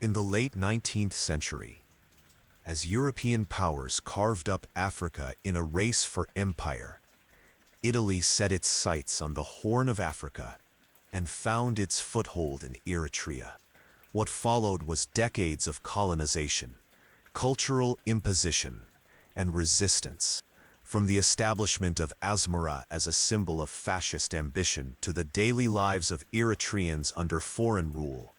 In the late 19th century, as European powers carved up Africa in a race for empire, Italy set its sights on the Horn of Africa and found its foothold in Eritrea. What followed was decades of colonization, cultural imposition, and resistance. From the establishment of Asmara as a symbol of fascist ambition to the daily lives of Eritreans under foreign rule,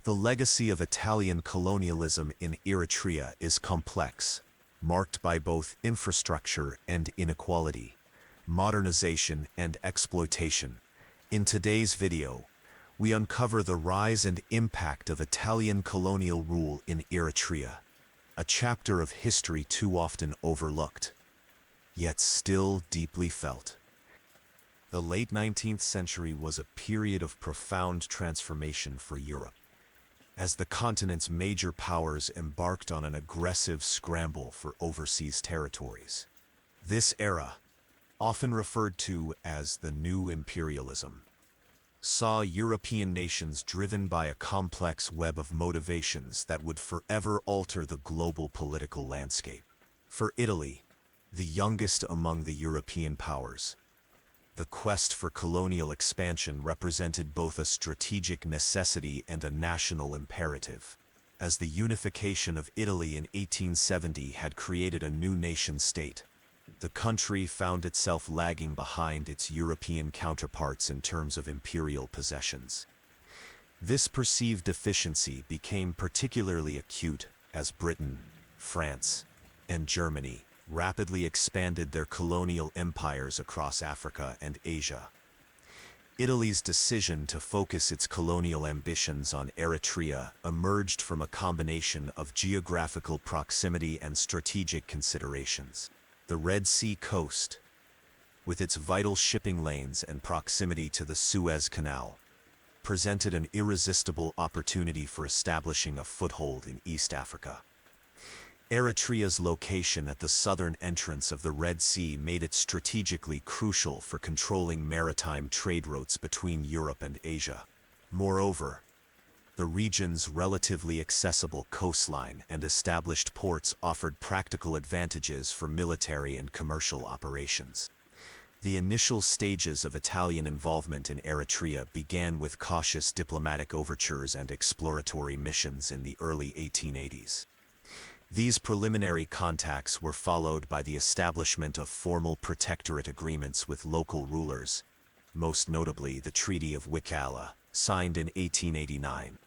the legacy of Italian colonialism in Eritrea is complex, marked by both infrastructure and inequality, modernization and exploitation. In today's video, we uncover the rise and impact of Italian colonial rule in Eritrea, a chapter of history too often overlooked, yet still deeply felt. The late 19th century was a period of profound transformation for Europe, as the continent's major powers embarked on an aggressive scramble for overseas territories. This era, often referred to as the New Imperialism, saw European nations driven by a complex web of motivations that would forever alter the global political landscape. For Italy, the youngest among the European powers, the quest for colonial expansion represented both a strategic necessity and a national imperative, as the unification of Italy in 1870 had created a new nation-state. The country found itself lagging behind its European counterparts in terms of imperial possessions. This perceived deficiency became particularly acute as Britain, France, and Germany rapidly expanded their colonial empires across Africa and Asia. Italy's decision to focus its colonial ambitions on Eritrea emerged from a combination of geographical proximity and strategic considerations. The Red Sea coast, with its vital shipping lanes and proximity to the Suez Canal, presented an irresistible opportunity for establishing a foothold in East Africa. Eritrea's location at the southern entrance of the Red Sea made it strategically crucial for controlling maritime trade routes between Europe and Asia. Moreover, the region's relatively accessible coastline and established ports offered practical advantages for military and commercial operations. The initial stages of Italian involvement in Eritrea began with cautious diplomatic overtures and exploratory missions in the early 1880s. These preliminary contacts were followed by the establishment of formal protectorate agreements with local rulers, most notably the Treaty of Wikala, signed in 1889.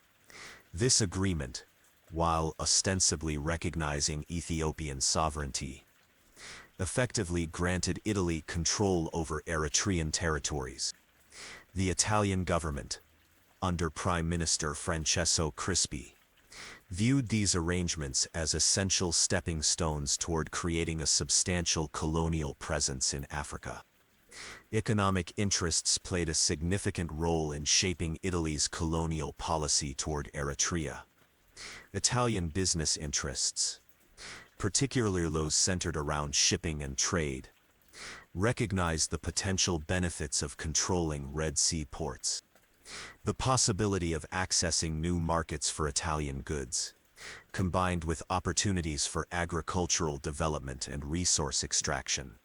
This agreement, while ostensibly recognizing Ethiopian sovereignty, effectively granted Italy control over Eritrean territories. The Italian government, under Prime Minister Francesco Crispi, viewed these arrangements as essential stepping stones toward creating a substantial colonial presence in Africa. Economic interests played a significant role in shaping Italy's colonial policy toward Eritrea. Italian business interests, particularly those centered around shipping and trade, recognized the potential benefits of controlling Red Sea ports. The possibility of accessing new markets for Italian goods, combined with opportunities for agricultural development and resource extraction,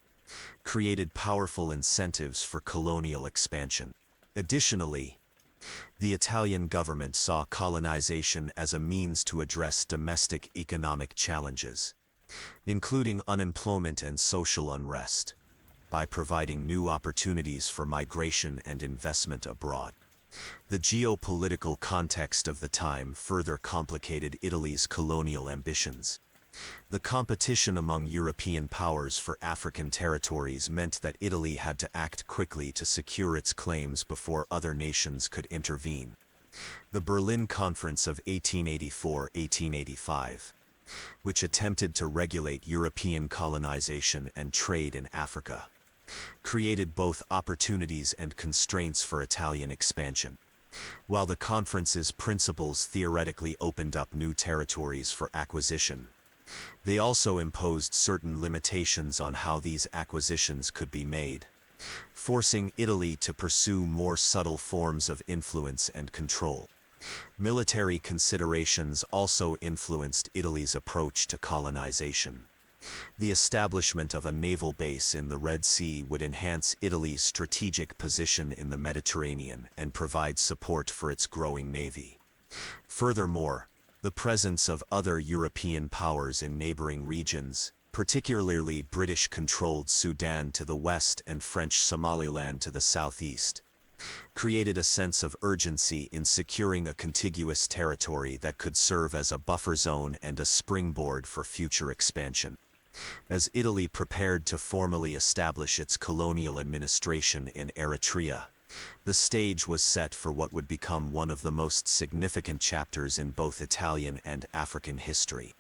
created powerful incentives for colonial expansion. Additionally, the Italian government saw colonization as a means to address domestic economic challenges, including unemployment and social unrest, by providing new opportunities for migration and investment abroad. The geopolitical context of the time further complicated Italy's colonial ambitions. The competition among European powers for African territories meant that Italy had to act quickly to secure its claims before other nations could intervene. The Berlin Conference of 1884-1885, which attempted to regulate European colonization and trade in Africa, created both opportunities and constraints for Italian expansion. While the conference's principles theoretically opened up new territories for acquisition, they also imposed certain limitations on how these acquisitions could be made, forcing Italy to pursue more subtle forms of influence and control. Military considerations also influenced Italy's approach to colonization. The establishment of a naval base in the Red Sea would enhance Italy's strategic position in the Mediterranean and provide support for its growing navy. Furthermore, the presence of other European powers in neighboring regions, particularly British-controlled Sudan to the west and French Somaliland to the southeast, created a sense of urgency in securing a contiguous territory that could serve as a buffer zone and a springboard for future expansion. As Italy prepared to formally establish its colonial administration in Eritrea, the stage was set for what would become one of the most significant chapters in both Italian and African history.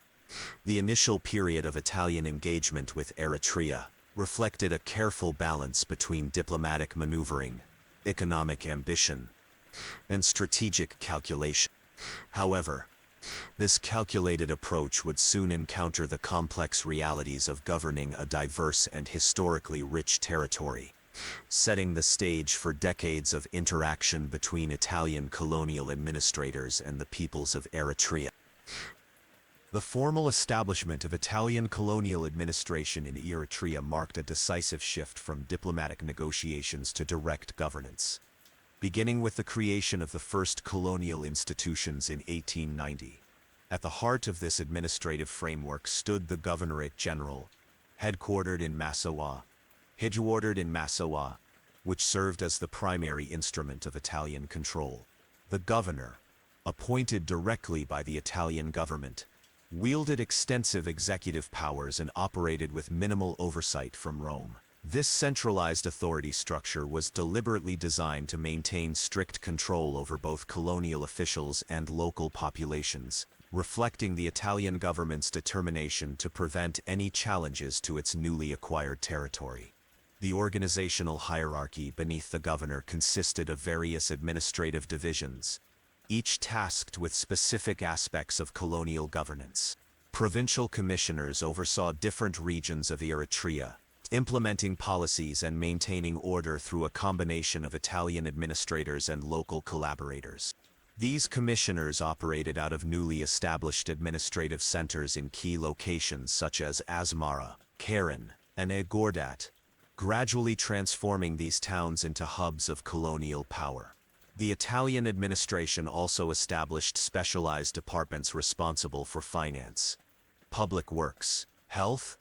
The initial period of Italian engagement with Eritrea reflected a careful balance between diplomatic maneuvering, economic ambition, and strategic calculation. However, this calculated approach would soon encounter the complex realities of governing a diverse and historically rich territory, setting the stage for decades of interaction between Italian colonial administrators and the peoples of Eritrea. The formal establishment of Italian colonial administration in Eritrea marked a decisive shift from diplomatic negotiations to direct governance. Beginning with the creation of the first colonial institutions in 1890. At the heart of this administrative framework stood the Governorate General, headquartered in Massawa, which served as the primary instrument of Italian control. The governor, appointed directly by the Italian government, wielded extensive executive powers and operated with minimal oversight from Rome. This centralized authority structure was deliberately designed to maintain strict control over both colonial officials and local populations, reflecting the Italian government's determination to prevent any challenges to its newly acquired territory. The organizational hierarchy beneath the governor consisted of various administrative divisions, each tasked with specific aspects of colonial governance. Provincial commissioners oversaw different regions of Eritrea, implementing policies and maintaining order through a combination of Italian administrators and local collaborators. These commissioners operated out of newly established administrative centers in key locations such as Asmara, Keren, and Agordat, gradually transforming these towns into hubs of colonial power. The Italian administration also established specialized departments responsible for finance, public works, health,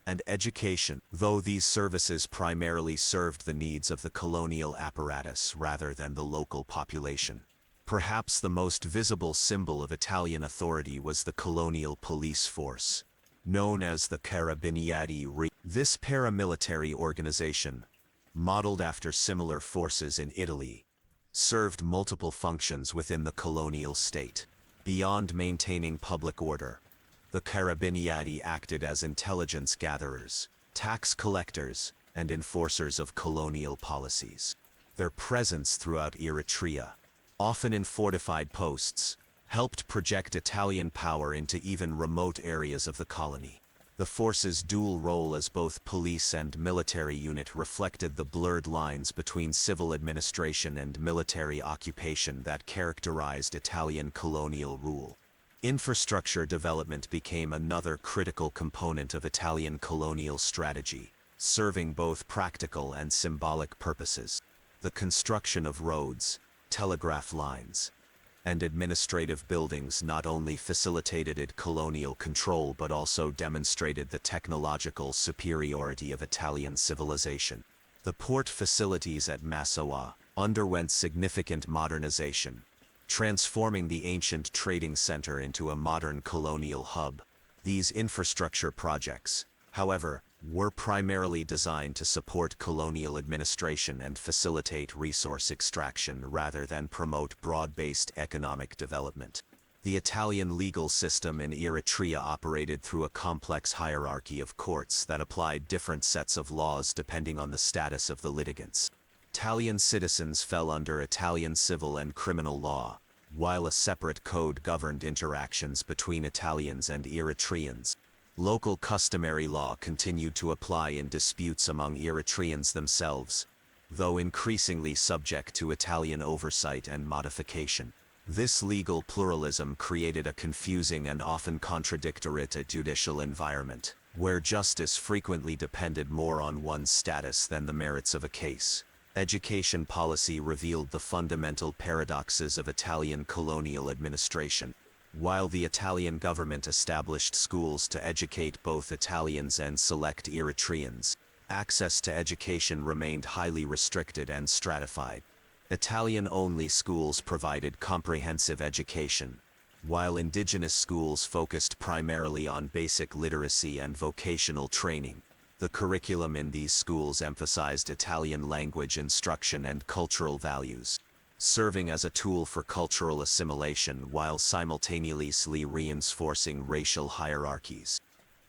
and education, though these services primarily served the needs of the colonial apparatus rather than the local population. Perhaps the most visible symbol of Italian authority was the colonial police force, known as the Carabinieri. This paramilitary organization, modeled after similar forces in Italy, served multiple functions within the colonial state. Beyond maintaining public order, the Carabinieri acted as intelligence gatherers, tax collectors, and enforcers of colonial policies. Their presence throughout Eritrea, often in fortified posts, helped project Italian power into even remote areas of the colony. The force's dual role as both police and military unit reflected the blurred lines between civil administration and military occupation that characterized Italian colonial rule. Infrastructure development became another critical component of Italian colonial strategy, serving both practical and symbolic purposes. The construction of roads, telegraph lines, and administrative buildings not only facilitated colonial control but also demonstrated the technological superiority of Italian civilization. The port facilities at Massawa underwent significant modernization, transforming the ancient trading center into a modern colonial hub. These infrastructure projects, however, were primarily designed to support colonial administration and facilitate resource extraction rather than promote broad-based economic development. The Italian legal system in Eritrea operated through a complex hierarchy of courts that applied different sets of laws depending on the status of the litigants. Italian citizens fell under Italian civil and criminal law, while a separate code governed interactions between Italians and Eritreans. Local customary law continued to apply in disputes among Eritreans themselves, though increasingly subject to Italian oversight and modification. This legal pluralism created a confusing and often contradictory judicial environment, where justice frequently depended more on one's status than the merits of a case. Education policy revealed the fundamental paradoxes of Italian colonial administration. While the Italian government established schools to educate both Italians and select Eritreans, access to education remained highly restricted and stratified. Italian-only schools provided comprehensive education, while indigenous schools focused primarily on basic literacy and vocational training. The curriculum in these schools emphasized Italian language instruction and cultural values, serving as a tool for cultural assimilation while simultaneously reinforcing racial hierarchies.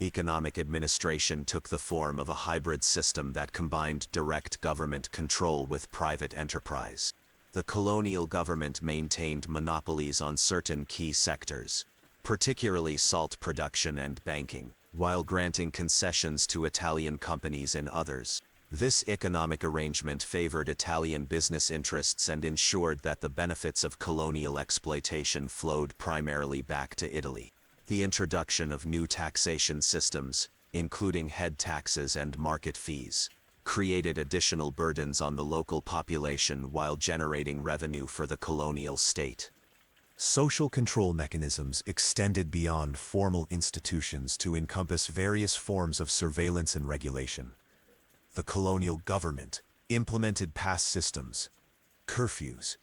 Economic administration took the form of a hybrid system that combined direct government control with private enterprise. The colonial government maintained monopolies on certain key sectors, particularly salt production and banking, while granting concessions to Italian companies in others. This economic arrangement favored Italian business interests and ensured that the benefits of colonial exploitation flowed primarily back to Italy. The introduction of new taxation systems, including head taxes and market fees, created additional burdens on the local population while generating revenue for the colonial state. Social control mechanisms extended beyond formal institutions to encompass various forms of surveillance and regulation. The colonial government implemented past systems, curfews,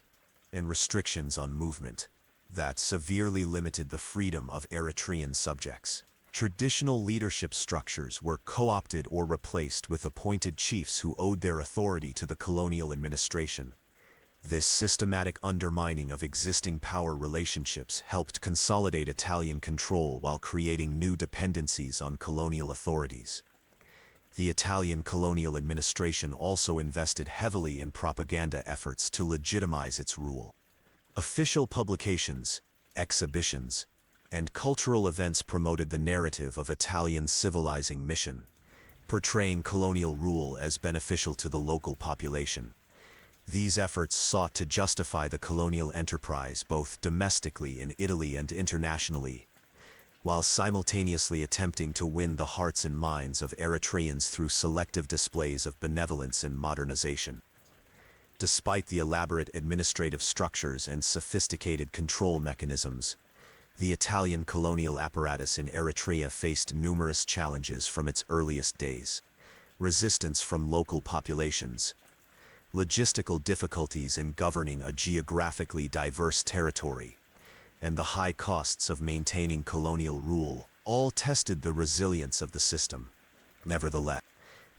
and restrictions on movement that severely limited the freedom of Eritrean subjects. Traditional leadership structures were co-opted or replaced with appointed chiefs who owed their authority to the colonial administration. This systematic undermining of existing power relationships helped consolidate Italian control while creating new dependencies on colonial authorities. The Italian colonial administration also invested heavily in propaganda efforts to legitimize its rule. Official publications, exhibitions, and cultural events promoted the narrative of Italian civilizing mission, portraying colonial rule as beneficial to the local population. These efforts sought to justify the colonial enterprise both domestically in Italy and internationally, while simultaneously attempting to win the hearts and minds of Eritreans through selective displays of benevolence and modernization. Despite the elaborate administrative structures and sophisticated control mechanisms, the Italian colonial apparatus in Eritrea faced numerous challenges from its earliest days: resistance from local populations, logistical difficulties in governing a geographically diverse territory, and the high costs of maintaining colonial rule, all tested the resilience of the system. Nevertheless,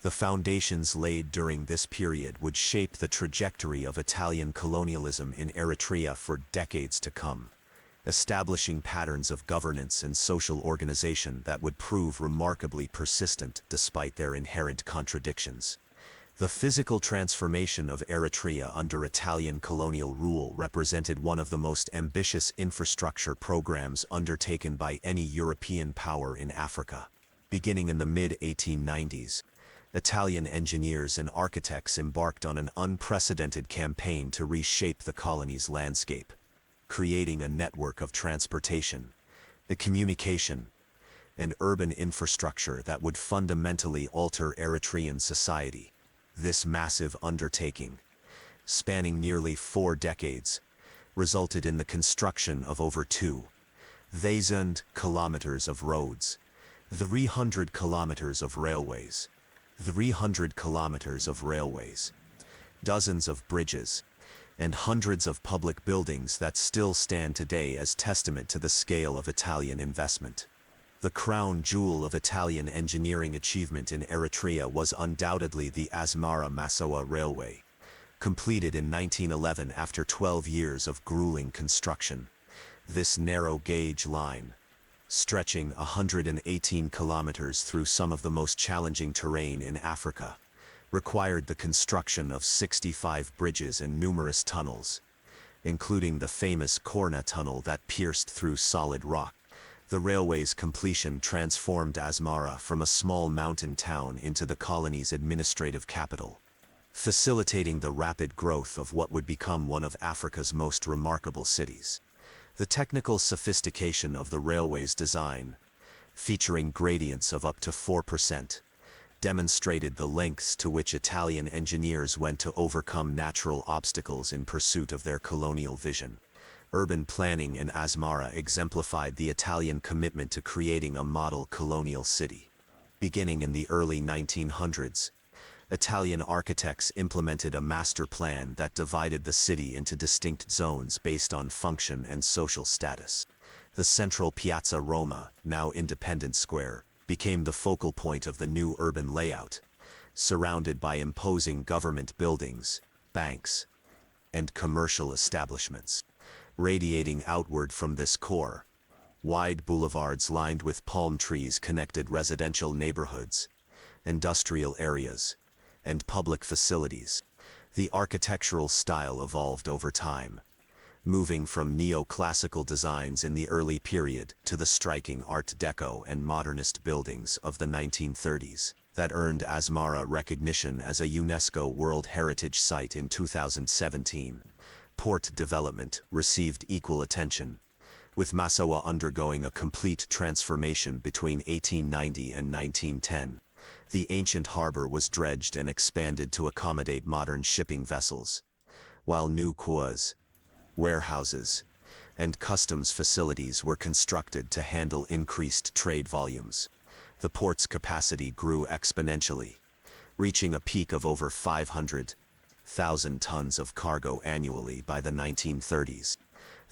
the foundations laid during this period would shape the trajectory of Italian colonialism in Eritrea for decades to come, establishing patterns of governance and social organization that would prove remarkably persistent despite their inherent contradictions. The physical transformation of Eritrea under Italian colonial rule represented one of the most ambitious infrastructure programs undertaken by any European power in Africa. Beginning in the mid-1890s, Italian engineers and architects embarked on an unprecedented campaign to reshape the colony's landscape, creating a network of transportation, the communication, and urban infrastructure that would fundamentally alter Eritrean society. This massive undertaking, spanning nearly 4 decades, resulted in the construction of over 2,000 kilometers of roads, 300 kilometers of railways, 300 kilometers of railways, dozens of bridges, and hundreds of public buildings that still stand today as testament to the scale of Italian investment. The crown jewel of Italian engineering achievement in Eritrea was undoubtedly the Asmara-Massawa Railway, completed in 1911 after 12 years of grueling construction. This narrow-gauge line, stretching 118 kilometers through some of the most challenging terrain in Africa, required the construction of 65 bridges and numerous tunnels, including the famous Korna Tunnel that pierced through solid rock. The railway's completion transformed Asmara from a small mountain town into the colony's administrative capital, facilitating the rapid growth of what would become one of Africa's most remarkable cities. The technical sophistication of the railway's design, featuring gradients of up to 4%, demonstrated the lengths to which Italian engineers went to overcome natural obstacles in pursuit of their colonial vision. Urban planning in Asmara exemplified the Italian commitment to creating a model colonial city. Beginning in the early 1900s, Italian architects implemented a master plan that divided the city into distinct zones based on function and social status. The central Piazza Roma, now Independence Square, became the focal point of the new urban layout, surrounded by imposing government buildings, banks, and commercial establishments. Radiating outward from this core, wide boulevards lined with palm trees connected residential neighborhoods, industrial areas, and public facilities. The architectural style evolved over time, moving from neoclassical designs in the early period to the striking Art Deco and modernist buildings of the 1930s that earned Asmara recognition as a UNESCO World Heritage Site in 2017. Port development received equal attention, with Massawa undergoing a complete transformation between 1890 and 1910. The ancient harbor was dredged and expanded to accommodate modern shipping vessels, while new quays, warehouses, and customs facilities were constructed to handle increased trade volumes. The port's capacity grew exponentially, reaching a peak of over 500,000 tons of cargo annually by the 1930s.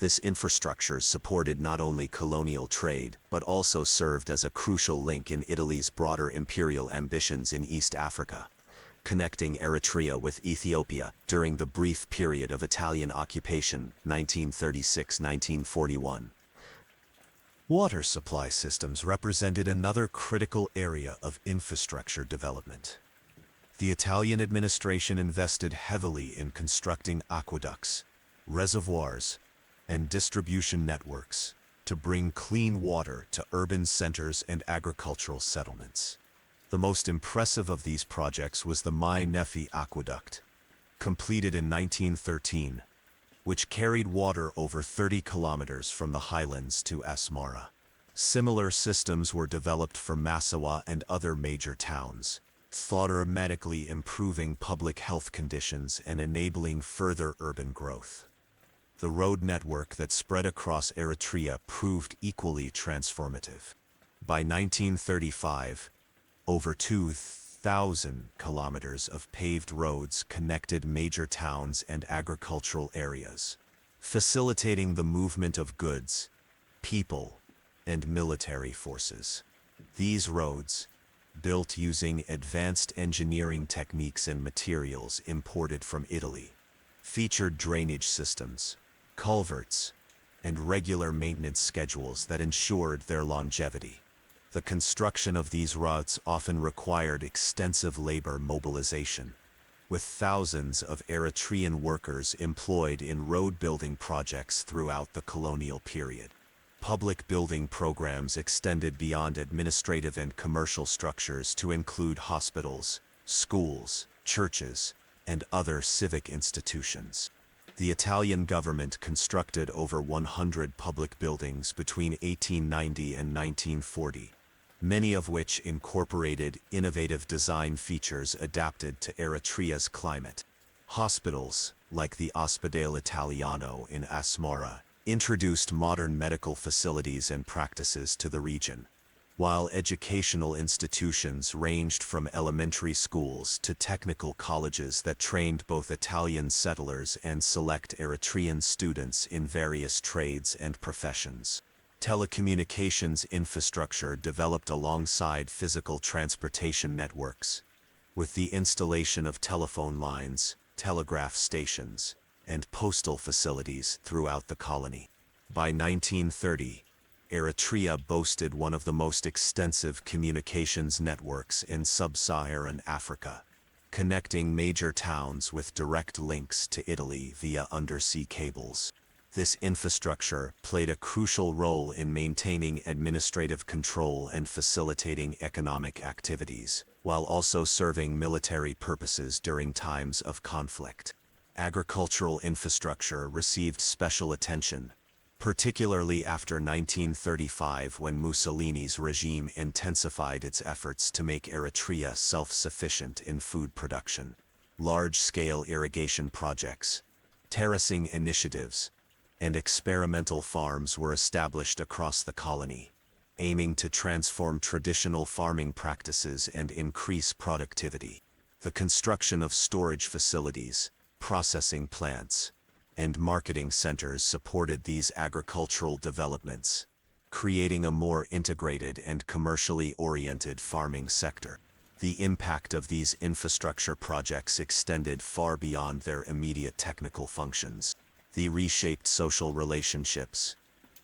This infrastructure supported not only colonial trade, but also served as a crucial link in Italy's broader imperial ambitions in East Africa, connecting Eritrea with Ethiopia during the brief period of Italian occupation, 1936-1941. Water supply systems represented another critical area of infrastructure development. The Italian administration invested heavily in constructing aqueducts, reservoirs, and distribution networks to bring clean water to urban centers and agricultural settlements. The most impressive of these projects was the Mai Nefi Aqueduct, completed in 1913, which carried water over 30 kilometers from the highlands to Asmara. Similar systems were developed for Massawa and other major towns, dramatically improving public health conditions and enabling further urban growth. The road network that spread across Eritrea proved equally transformative. By 1935, over 2,000 kilometers of paved roads connected major towns and agricultural areas, facilitating the movement of goods, people, and military forces. These roads, built using advanced engineering techniques and materials imported from Italy, featured drainage systems, culverts, and regular maintenance schedules that ensured their longevity. The construction of these routes often required extensive labor mobilization, with thousands of Eritrean workers employed in road-building projects throughout the colonial period. Public building programs extended beyond administrative and commercial structures to include hospitals, schools, churches, and other civic institutions. The Italian government constructed over 100 public buildings between 1890 and 1940, many of which incorporated innovative design features adapted to Eritrea's climate. Hospitals, like the Ospedale Italiano in Asmara, introduced modern medical facilities and practices to the region, while educational institutions ranged from elementary schools to technical colleges that trained both Italian settlers and select Eritrean students in various trades and professions. Telecommunications infrastructure developed alongside physical transportation networks, with the installation of telephone lines, telegraph stations, and postal facilities throughout the colony. By 1930, Eritrea boasted one of the most extensive communications networks in sub-Saharan Africa, connecting major towns with direct links to Italy via undersea cables. This infrastructure played a crucial role in maintaining administrative control and facilitating economic activities, while also serving military purposes during times of conflict. Agricultural infrastructure received special attention, particularly after 1935 when Mussolini's regime intensified its efforts to make Eritrea self-sufficient in food production. Large-scale irrigation projects, terracing initiatives, and experimental farms were established across the colony, aiming to transform traditional farming practices and increase productivity. The construction of storage facilities, processing plants, and marketing centers supported these agricultural developments, creating a more integrated and commercially oriented farming sector. The impact of these infrastructure projects extended far beyond their immediate technical functions. They reshaped social relationships,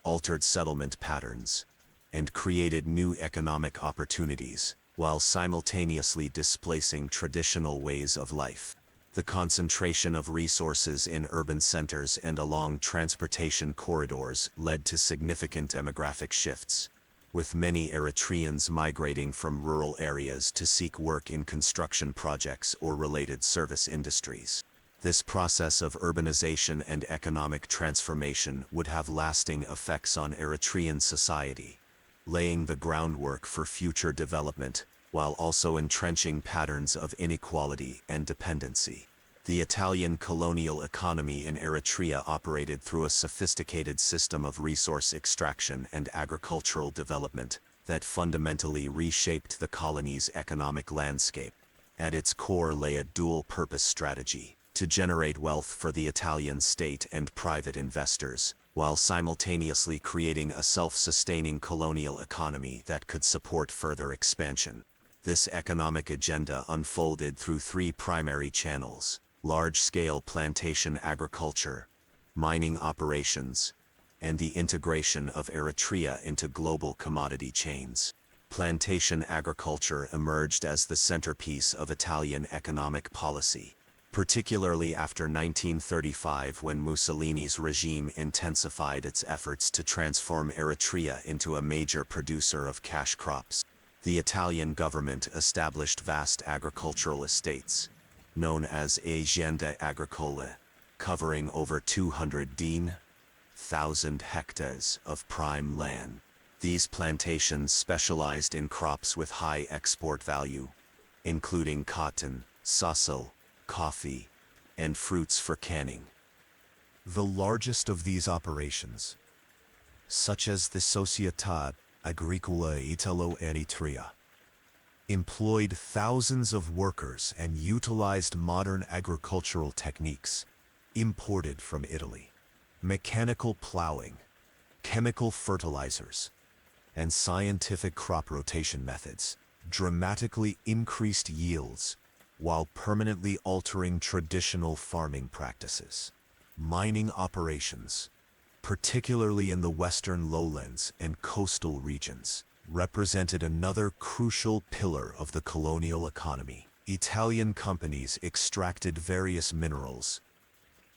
altered settlement patterns, and created new economic opportunities, while simultaneously displacing traditional ways of life. The concentration of resources in urban centers and along transportation corridors led to significant demographic shifts, with many Eritreans migrating from rural areas to seek work in construction projects or related service industries. This process of urbanization and economic transformation would have lasting effects on Eritrean society, laying the groundwork for future development, while also entrenching patterns of inequality and dependency. The Italian colonial economy in Eritrea operated through a sophisticated system of resource extraction and agricultural development that fundamentally reshaped the colony's economic landscape. At its core lay a dual-purpose strategy to generate wealth for the Italian state and private investors, while simultaneously creating a self-sustaining colonial economy that could support further expansion. This economic agenda unfolded through three primary channels: large-scale plantation agriculture, mining operations, and the integration of Eritrea into global commodity chains. Plantation agriculture emerged as the centerpiece of Italian economic policy, particularly after 1935 when Mussolini's regime intensified its efforts to transform Eritrea into a major producer of cash crops. The Italian government established vast agricultural estates, known as Aziende Agricole, covering over 210,000 hectares of prime land. These plantations specialized in crops with high export value, including cotton, sisal, coffee, and fruits for canning. The largest of these operations, such as the Società Agricola Italo-Eritrea, employed thousands of workers and utilized modern agricultural techniques imported from Italy. Mechanical plowing, chemical fertilizers, and scientific crop rotation methods dramatically increased yields while permanently altering traditional farming practices. Mining operations, particularly in the western lowlands and coastal regions, represented another crucial pillar of the colonial economy. Italian companies extracted various minerals,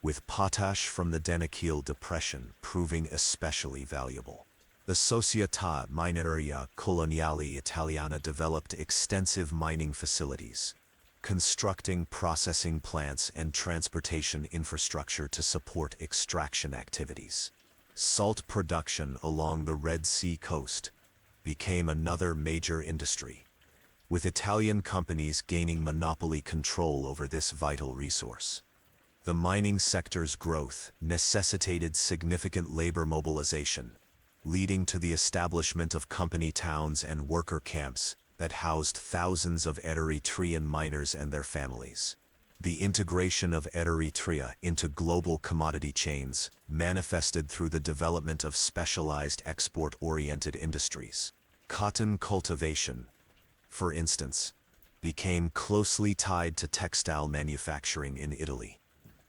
with potash from the Danakil Depression proving especially valuable. The Società Mineraria Coloniale Italiana developed extensive mining facilities, constructing processing plants and transportation infrastructure to support extraction activities. Salt production along the Red Sea coast became another major industry, with Italian companies gaining monopoly control over this vital resource. The mining sector's growth necessitated significant labor mobilization, leading to the establishment of company towns and worker camps that housed thousands of Eritrean miners and their families. The integration of Eritrea into global commodity chains manifested through the development of specialized export-oriented industries. Cotton cultivation, for instance, became closely tied to textile manufacturing in Italy,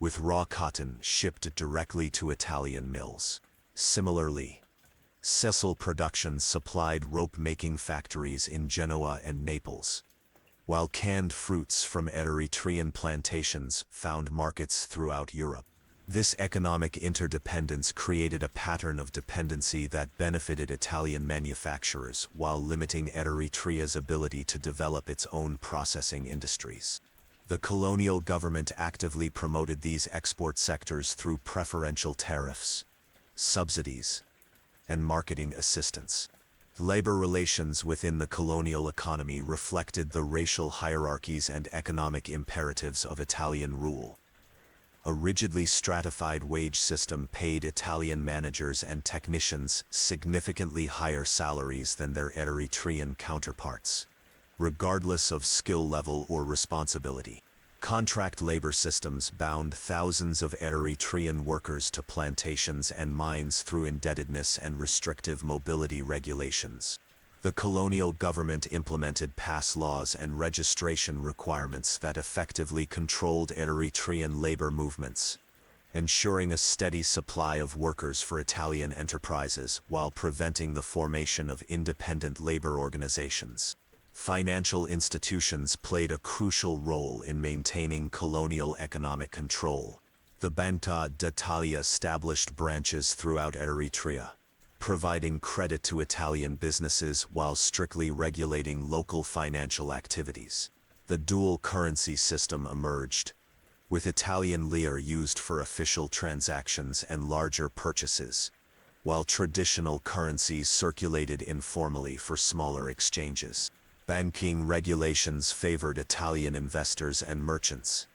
with raw cotton shipped directly to Italian mills. Similarly, sisal production supplied rope-making factories in Genoa and Naples, while canned fruits from Eritrean plantations found markets throughout Europe. This economic interdependence created a pattern of dependency that benefited Italian manufacturers while limiting Eritrea's ability to develop its own processing industries. The colonial government actively promoted these export sectors through preferential tariffs, subsidies, and marketing assistance. Labor relations within the colonial economy reflected the racial hierarchies and economic imperatives of Italian rule. A rigidly stratified wage system paid Italian managers and technicians significantly higher salaries than their Eritrean counterparts, regardless of skill level or responsibility. Contract labor systems bound thousands of Eritrean workers to plantations and mines through indebtedness and restrictive mobility regulations. The colonial government implemented pass laws and registration requirements that effectively controlled Eritrean labor movements, ensuring a steady supply of workers for Italian enterprises while preventing the formation of independent labor organizations. Financial institutions played a crucial role in maintaining colonial economic control. The Banca d'Italia established branches throughout Eritrea, providing credit to Italian businesses while strictly regulating local financial activities. The dual currency system emerged, with Italian lire used for official transactions and larger purchases, while traditional currencies circulated informally for smaller exchanges. Banking regulations favored Italian investors and merchants,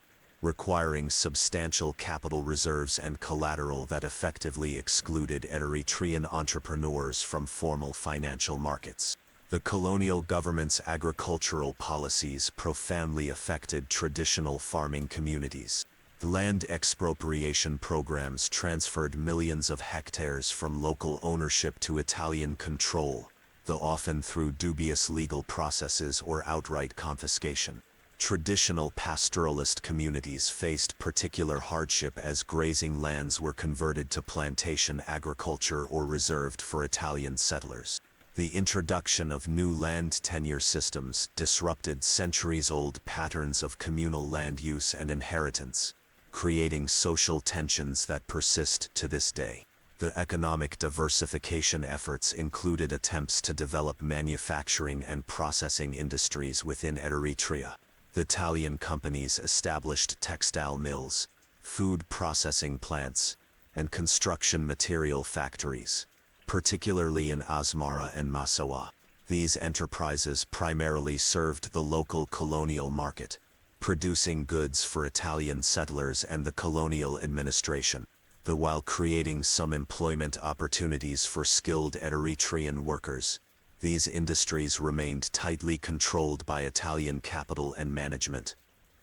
requiring substantial capital reserves and collateral that effectively excluded Eritrean entrepreneurs from formal financial markets. The colonial government's agricultural policies profoundly affected traditional farming communities. Land expropriation programs transferred millions of hectares from local ownership to Italian control, though often through dubious legal processes or outright confiscation. Traditional pastoralist communities faced particular hardship as grazing lands were converted to plantation agriculture or reserved for Italian settlers. The introduction of new land tenure systems disrupted centuries-old patterns of communal land use and inheritance, creating social tensions that persist to this day. The economic diversification efforts included attempts to develop manufacturing and processing industries within Eritrea. The Italian companies established textile mills, food processing plants, and construction material factories, particularly in Asmara and Massawa. These enterprises primarily served the local colonial market, producing goods for Italian settlers and the colonial administration, though while creating some employment opportunities for skilled Eritrean workers, these industries remained tightly controlled by Italian capital and management,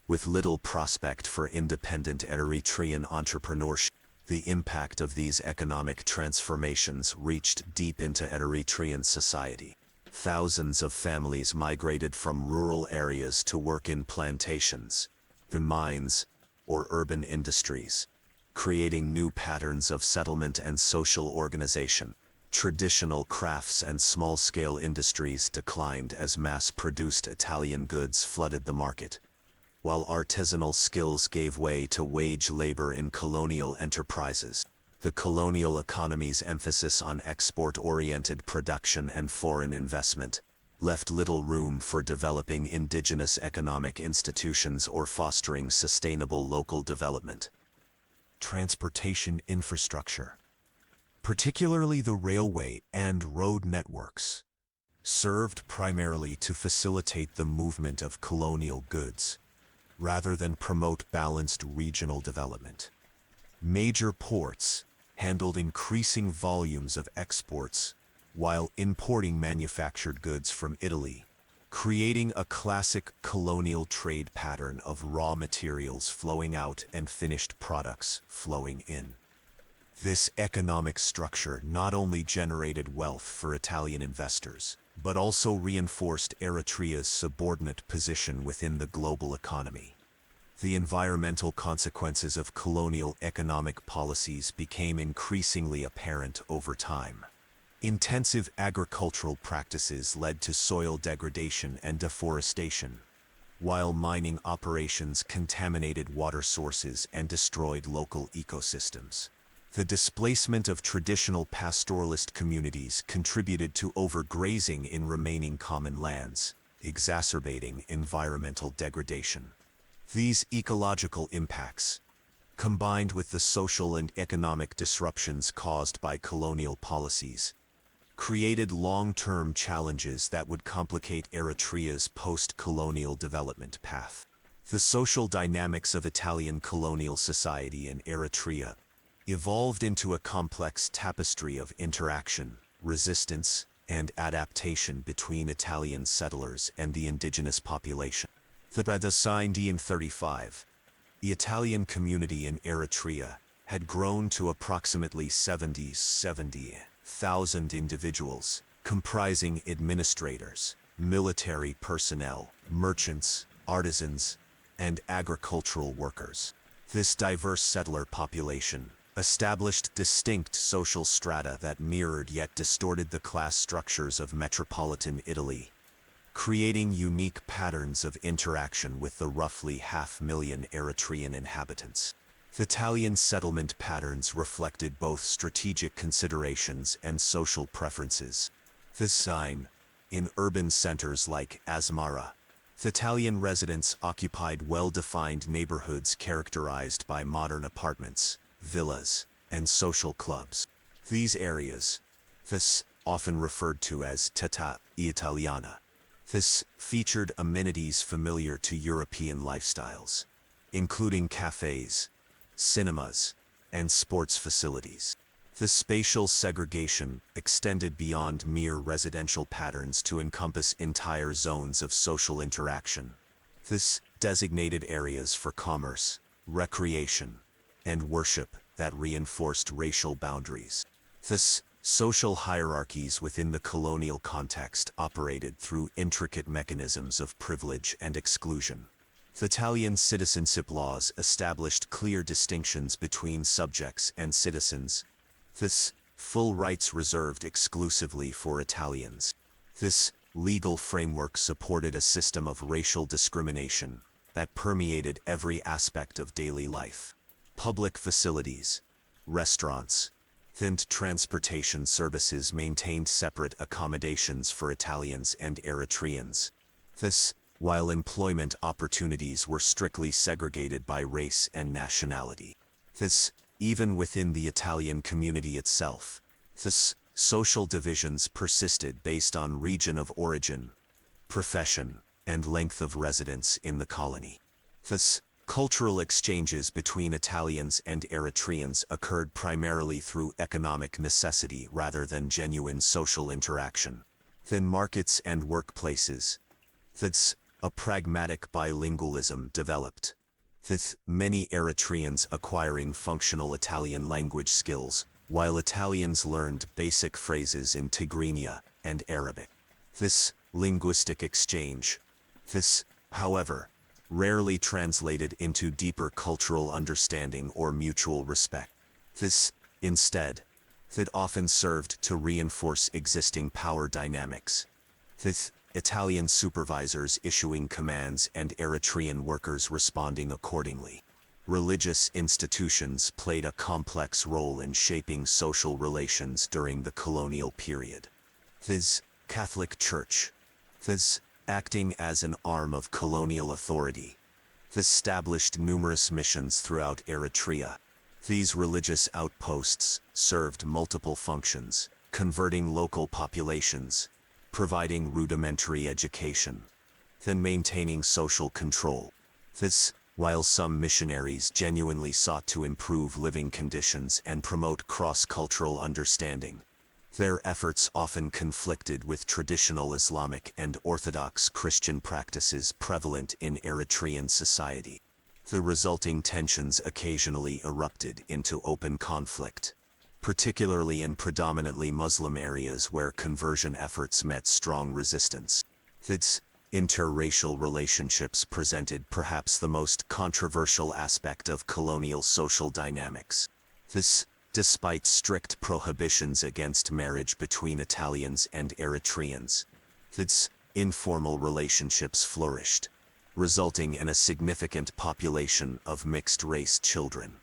with little prospect for independent Eritrean entrepreneurship. The impact of these economic transformations reached deep into Eritrean society. Thousands of families migrated from rural areas to work in plantations, the mines, or urban industries, creating new patterns of settlement and social organization. Traditional crafts and small-scale industries declined as mass-produced Italian goods flooded the market, while artisanal skills gave way to wage labor in colonial enterprises. The colonial economy's emphasis on export-oriented production and foreign investment left little room for developing indigenous economic institutions or fostering sustainable local development. Transportation infrastructure, particularly the railway and road networks, served primarily to facilitate the movement of colonial goods, rather than promote balanced regional development. Major ports handled increasing volumes of exports while importing manufactured goods from Italy, creating a classic colonial trade pattern of raw materials flowing out and finished products flowing in. This economic structure not only generated wealth for Italian investors, but also reinforced Eritrea's subordinate position within the global economy. The environmental consequences of colonial economic policies became increasingly apparent over time. Intensive agricultural practices led to soil degradation and deforestation, while mining operations contaminated water sources and destroyed local ecosystems. The displacement of traditional pastoralist communities contributed to overgrazing in remaining common lands, exacerbating environmental degradation. These ecological impacts, combined with the social and economic disruptions caused by colonial policies, created long-term challenges that would complicate Eritrea's post-colonial development path. The social dynamics of Italian colonial society in Eritrea evolved into a complex tapestry of interaction, resistance, and adaptation between Italian settlers and the indigenous population. By the 1935, the Italian community in Eritrea had grown to approximately 70,000 individuals, comprising administrators, military personnel, merchants, artisans, and agricultural workers. This diverse settler population established distinct social strata that mirrored yet distorted the class structures of metropolitan Italy, creating unique patterns of interaction with the roughly 500,000 Eritrean inhabitants. The Italian settlement patterns reflected both strategic considerations and social preferences. This time, in urban centers like Asmara, the Italian residents occupied well-defined neighborhoods characterized by modern apartments, villas, and social clubs. These areas, often referred to as Città Italiana, featured amenities familiar to European lifestyles, including cafes, cinemas, and sports facilities. The spatial segregation extended beyond mere residential patterns to encompass entire zones of social interaction. This designated areas for commerce, recreation, and worship that reinforced racial boundaries. This social hierarchies within the colonial context operated through intricate mechanisms of privilege and exclusion. The Italian citizenship laws established clear distinctions between subjects and citizens. This full rights reserved exclusively for Italians. This legal framework supported a system of racial discrimination that permeated every aspect of daily life. Public facilities, restaurants, and transportation services maintained separate accommodations for Italians and Eritreans. While employment opportunities were strictly segregated by race and nationality. Even within the Italian community itself, social divisions persisted based on region of origin, profession, and length of residence in the colony. Cultural exchanges between Italians and Eritreans occurred primarily through economic necessity rather than genuine social interaction. Markets and workplaces. A pragmatic bilingualism developed, with many Eritreans acquiring functional Italian language skills, while Italians learned basic phrases in Tigrinya and Arabic. This linguistic exchange, however, rarely translated into deeper cultural understanding or mutual respect. Instead, it often served to reinforce existing power dynamics. Italian supervisors issuing commands and Eritrean workers responding accordingly. Religious institutions played a complex role in shaping social relations during the colonial period. The Catholic Church, acting as an arm of colonial authority, established numerous missions throughout Eritrea. These religious outposts served multiple functions, converting local populations, providing rudimentary education, then maintaining social control. While some missionaries genuinely sought to improve living conditions and promote cross-cultural understanding, their efforts often conflicted with traditional Islamic and Orthodox Christian practices prevalent in Eritrean society. The resulting tensions occasionally erupted into open conflict, particularly in predominantly Muslim areas where conversion efforts met strong resistance. Interracial relationships presented perhaps the most controversial aspect of colonial social dynamics. Despite strict prohibitions against marriage between Italians and Eritreans, informal relationships flourished, resulting in a significant population of mixed-race children.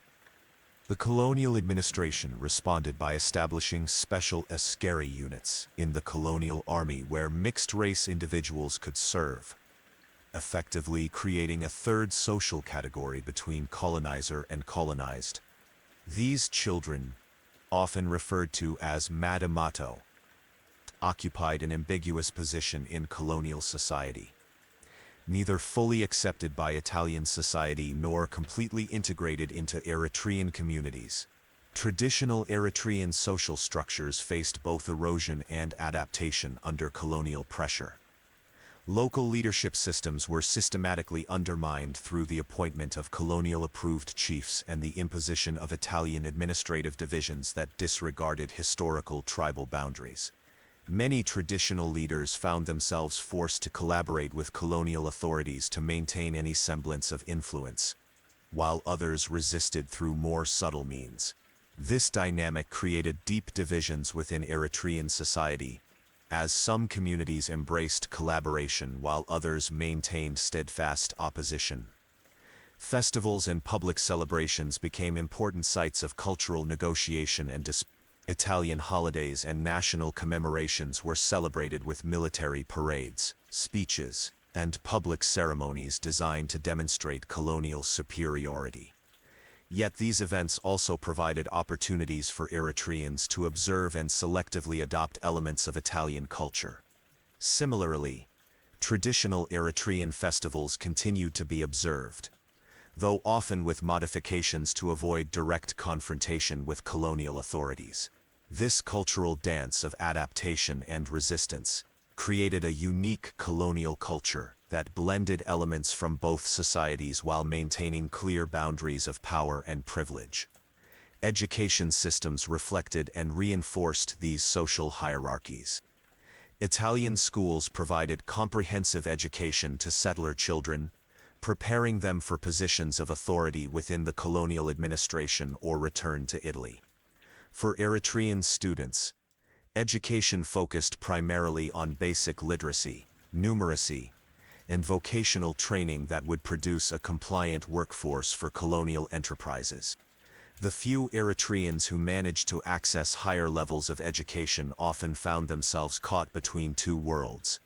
The colonial administration responded by establishing special askeri units in the colonial army where mixed-race individuals could serve. effectively creating a third social category between colonizer and colonized. These children, often referred to as Madamato, occupied an ambiguous position in colonial society. Neither fully accepted by Italian society nor completely integrated into Eritrean communities. Traditional Eritrean social structures faced both erosion and adaptation under colonial pressure. Local leadership systems were systematically undermined through the appointment of colonial-approved chiefs and the imposition of Italian administrative divisions that disregarded historical tribal boundaries. Many traditional leaders found themselves forced to collaborate with colonial authorities to maintain any semblance of influence, while others resisted through more subtle means. This dynamic created deep divisions within Eritrean society, as some communities embraced collaboration while others maintained steadfast opposition. Festivals and public celebrations became important sites of cultural negotiation and dispute. Italian holidays and national commemorations were celebrated with military parades, speeches, and public ceremonies designed to demonstrate colonial superiority. Yet these events also provided opportunities for Eritreans to observe and selectively adopt elements of Italian culture. Similarly, traditional Eritrean festivals continued to be observed, though often with modifications to avoid direct confrontation with colonial authorities. This cultural dance of adaptation and resistance created a unique colonial culture that blended elements from both societies while maintaining clear boundaries of power and privilege. Education systems reflected and reinforced these social hierarchies. Italian schools provided comprehensive education to settler children, preparing them for positions of authority within the colonial administration or return to Italy. For Eritrean students, education focused primarily on basic literacy, numeracy, and vocational training that would produce a compliant workforce for colonial enterprises. The few Eritreans who managed to access higher levels of education often found themselves caught between two worlds,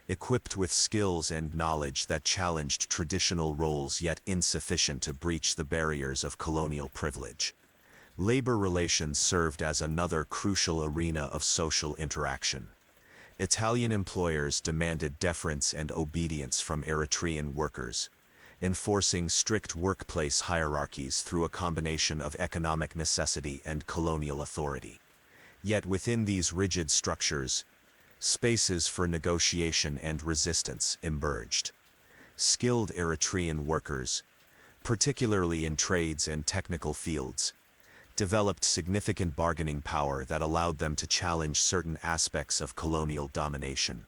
equipped with skills and knowledge that challenged traditional roles yet insufficient to breach the barriers of colonial privilege. Labor relations served as another crucial arena of social interaction. Italian employers demanded deference and obedience from Eritrean workers, enforcing strict workplace hierarchies through a combination of economic necessity and colonial authority. Yet within these rigid structures, spaces for negotiation and resistance emerged. Skilled Eritrean workers, particularly in trades and technical fields, developed significant bargaining power that allowed them to challenge certain aspects of colonial domination.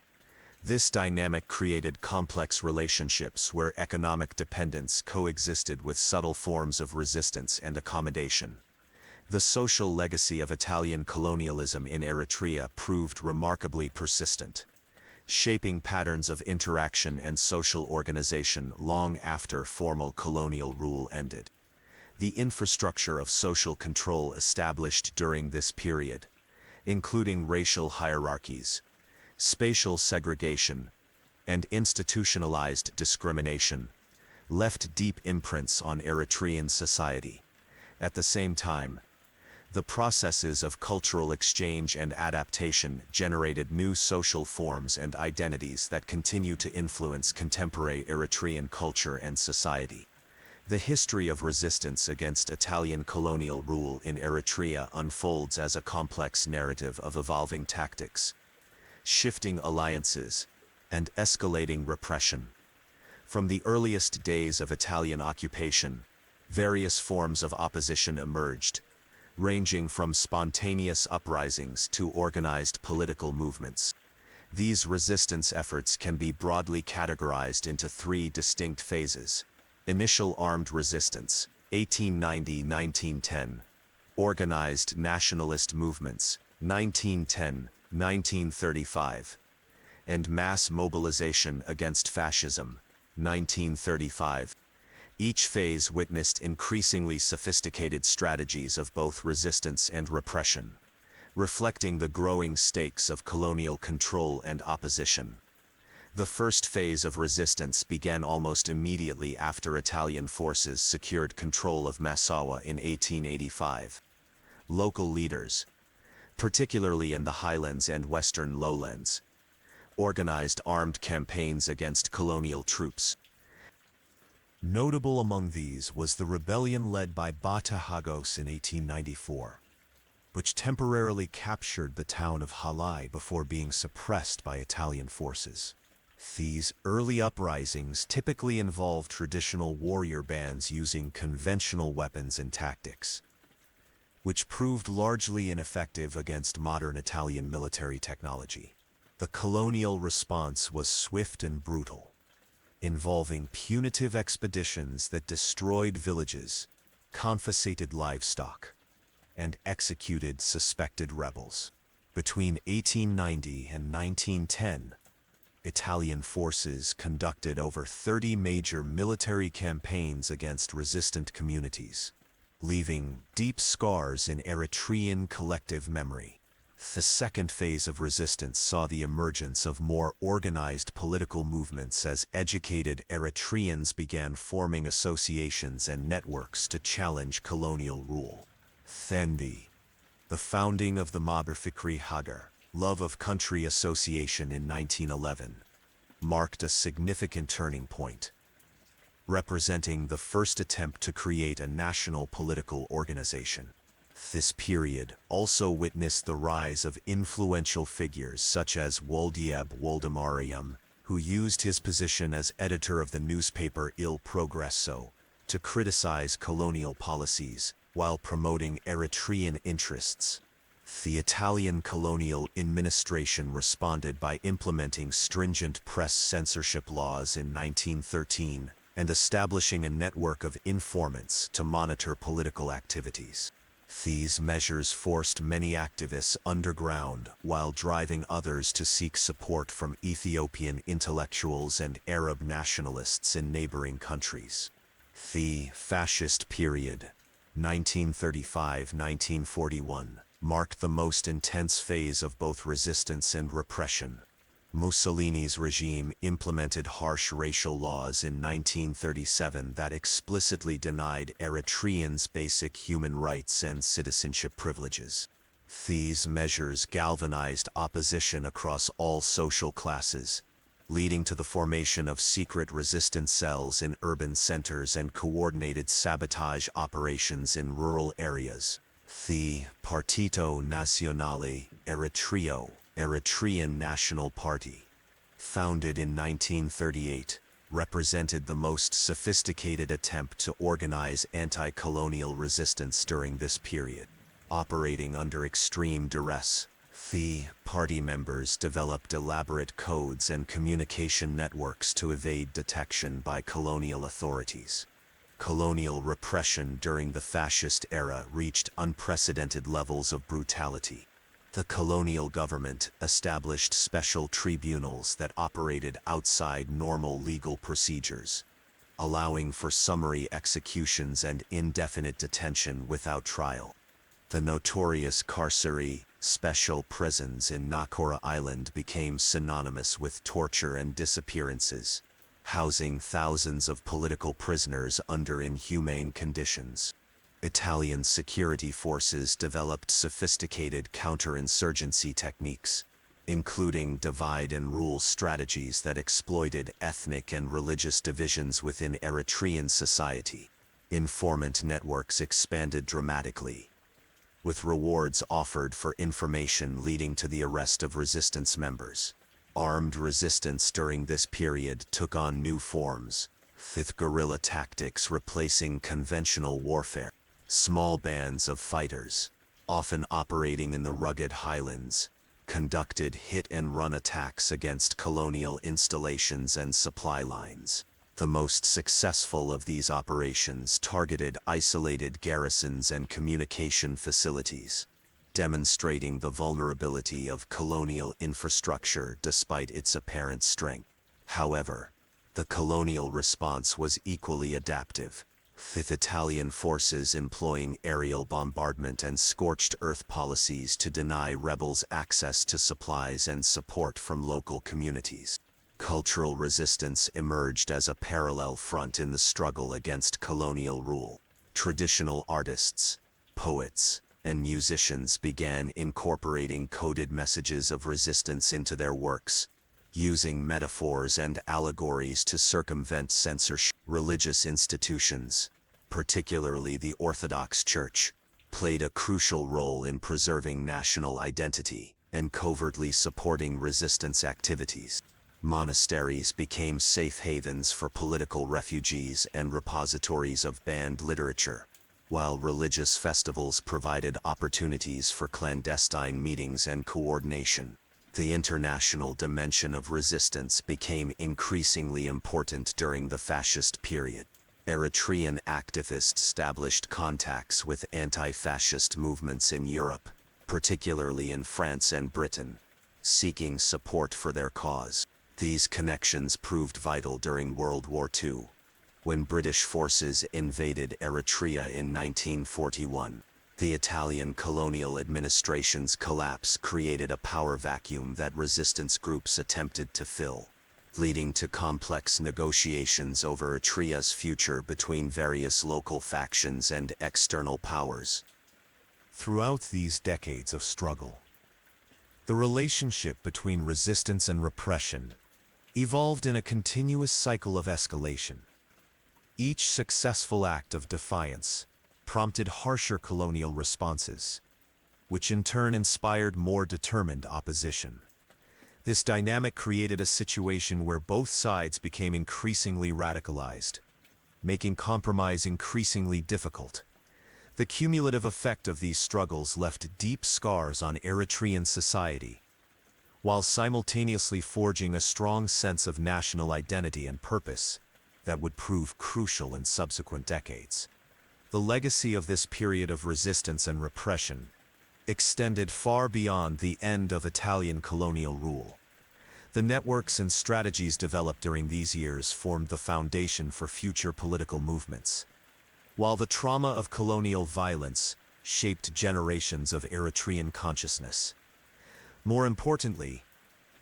This dynamic created complex relationships where economic dependence coexisted with subtle forms of resistance and accommodation. The social legacy of Italian colonialism in Eritrea proved remarkably persistent, shaping patterns of interaction and social organization long after formal colonial rule ended. The infrastructure of social control established during this period, including racial hierarchies, spatial segregation, and institutionalized discrimination, left deep imprints on Eritrean society. At the same time, the processes of cultural exchange and adaptation generated new social forms and identities that continue to influence contemporary Eritrean culture and society. The history of resistance against Italian colonial rule in Eritrea unfolds as a complex narrative of evolving tactics, shifting alliances, and escalating repression. From the earliest days of Italian occupation, various forms of opposition emerged, ranging from spontaneous uprisings to organized political movements. These resistance efforts can be broadly categorized into three distinct phases. Initial armed resistance, 1890–1910. Organized nationalist movements, 1910–1935. And mass mobilization against fascism, 1935. Each phase witnessed increasingly sophisticated strategies of both resistance and repression, reflecting the growing stakes of colonial control and opposition. The first phase of resistance began almost immediately after Italian forces secured control of Massawa in 1885. Local leaders, particularly in the highlands and western lowlands, organized armed campaigns against colonial troops. Notable among these was the rebellion led by Bata Hagos in 1894, which temporarily captured the town of Halai before being suppressed by Italian forces. These early uprisings typically involved traditional warrior bands using conventional weapons and tactics, which proved largely ineffective against modern Italian military technology. The colonial response was swift and brutal, involving punitive expeditions that destroyed villages, confiscated livestock, and executed suspected rebels. Between 1890 and 1910, Italian forces conducted over 30 major military campaigns against resistant communities, leaving deep scars in Eritrean collective memory. The second phase of resistance saw the emergence of more organized political movements as educated Eritreans began forming associations and networks to challenge colonial rule. Thendi, the founding of the Maberfikri Hagar, Love of Country Association in 1911, marked a significant turning point, representing the first attempt to create a national political organization. This period also witnessed the rise of influential figures such as Woldieb Woldemariam, who used his position as editor of the newspaper Il Progresso to criticize colonial policies while promoting Eritrean interests. The Italian colonial administration responded by implementing stringent press censorship laws in 1913 and establishing a network of informants to monitor political activities. These measures forced many activists underground while driving others to seek support from Ethiopian intellectuals and Arab nationalists in neighboring countries. The fascist period, 1935-1941, marked the most intense phase of both resistance and repression. Mussolini's regime implemented harsh racial laws in 1937 that explicitly denied Eritreans basic human rights and citizenship privileges. These measures galvanized opposition across all social classes, leading to the formation of secret resistance cells in urban centers and coordinated sabotage operations in rural areas. The Partito Nazionale Eritrea, Eritrean National Party, founded in 1938, represented the most sophisticated attempt to organize anti-colonial resistance during this period. Operating under extreme duress, the party members developed elaborate codes and communication networks to evade detection by colonial authorities. Colonial repression during the fascist era reached unprecedented levels of brutality. The colonial government established special tribunals that operated outside normal legal procedures, allowing for summary executions and indefinite detention without trial. The notorious carcery, special prisons in Nakora Island became synonymous with torture and disappearances, housing thousands of political prisoners under inhumane conditions. Italian security forces developed sophisticated counterinsurgency techniques, including divide-and-rule strategies that exploited ethnic and religious divisions within Eritrean society. Informant networks expanded dramatically, with rewards offered for information leading to the arrest of resistance members. Armed resistance during this period took on new forms, with guerrilla tactics replacing conventional warfare. Small bands of fighters, often operating in the rugged highlands, conducted hit-and-run attacks against colonial installations and supply lines. The most successful of these operations targeted isolated garrisons and communication facilities, demonstrating the vulnerability of colonial infrastructure despite its apparent strength. However, the colonial response was equally adaptive, with Italian forces employing aerial bombardment and scorched earth policies to deny rebels access to supplies and support from local communities. Cultural resistance emerged as a parallel front in the struggle against colonial rule. Traditional artists, poets, and musicians began incorporating coded messages of resistance into their works, using metaphors and allegories to circumvent censorship. Religious institutions, particularly the Orthodox Church, played a crucial role in preserving national identity and covertly supporting resistance activities. Monasteries became safe havens for political refugees and repositories of banned literature, while religious festivals provided opportunities for clandestine meetings and coordination. The international dimension of resistance became increasingly important during the fascist period. Eritrean activists established contacts with anti-fascist movements in Europe, particularly in France and Britain, seeking support for their cause. These connections proved vital during World War II, when British forces invaded Eritrea in 1941. The Italian colonial administration's collapse created a power vacuum that resistance groups attempted to fill, leading to complex negotiations over Eritrea's future between various local factions and external powers. Throughout these decades of struggle, the relationship between resistance and repression evolved in a continuous cycle of escalation. Each successful act of defiance prompted harsher colonial responses, which in turn inspired more determined opposition. This dynamic created a situation where both sides became increasingly radicalized, making compromise increasingly difficult. The cumulative effect of these struggles left deep scars on Eritrean society, while simultaneously forging a strong sense of national identity and purpose that would prove crucial in subsequent decades. The legacy of this period of resistance and repression extended far beyond the end of Italian colonial rule. The networks and strategies developed during these years formed the foundation for future political movements, while the trauma of colonial violence shaped generations of Eritrean consciousness. More importantly,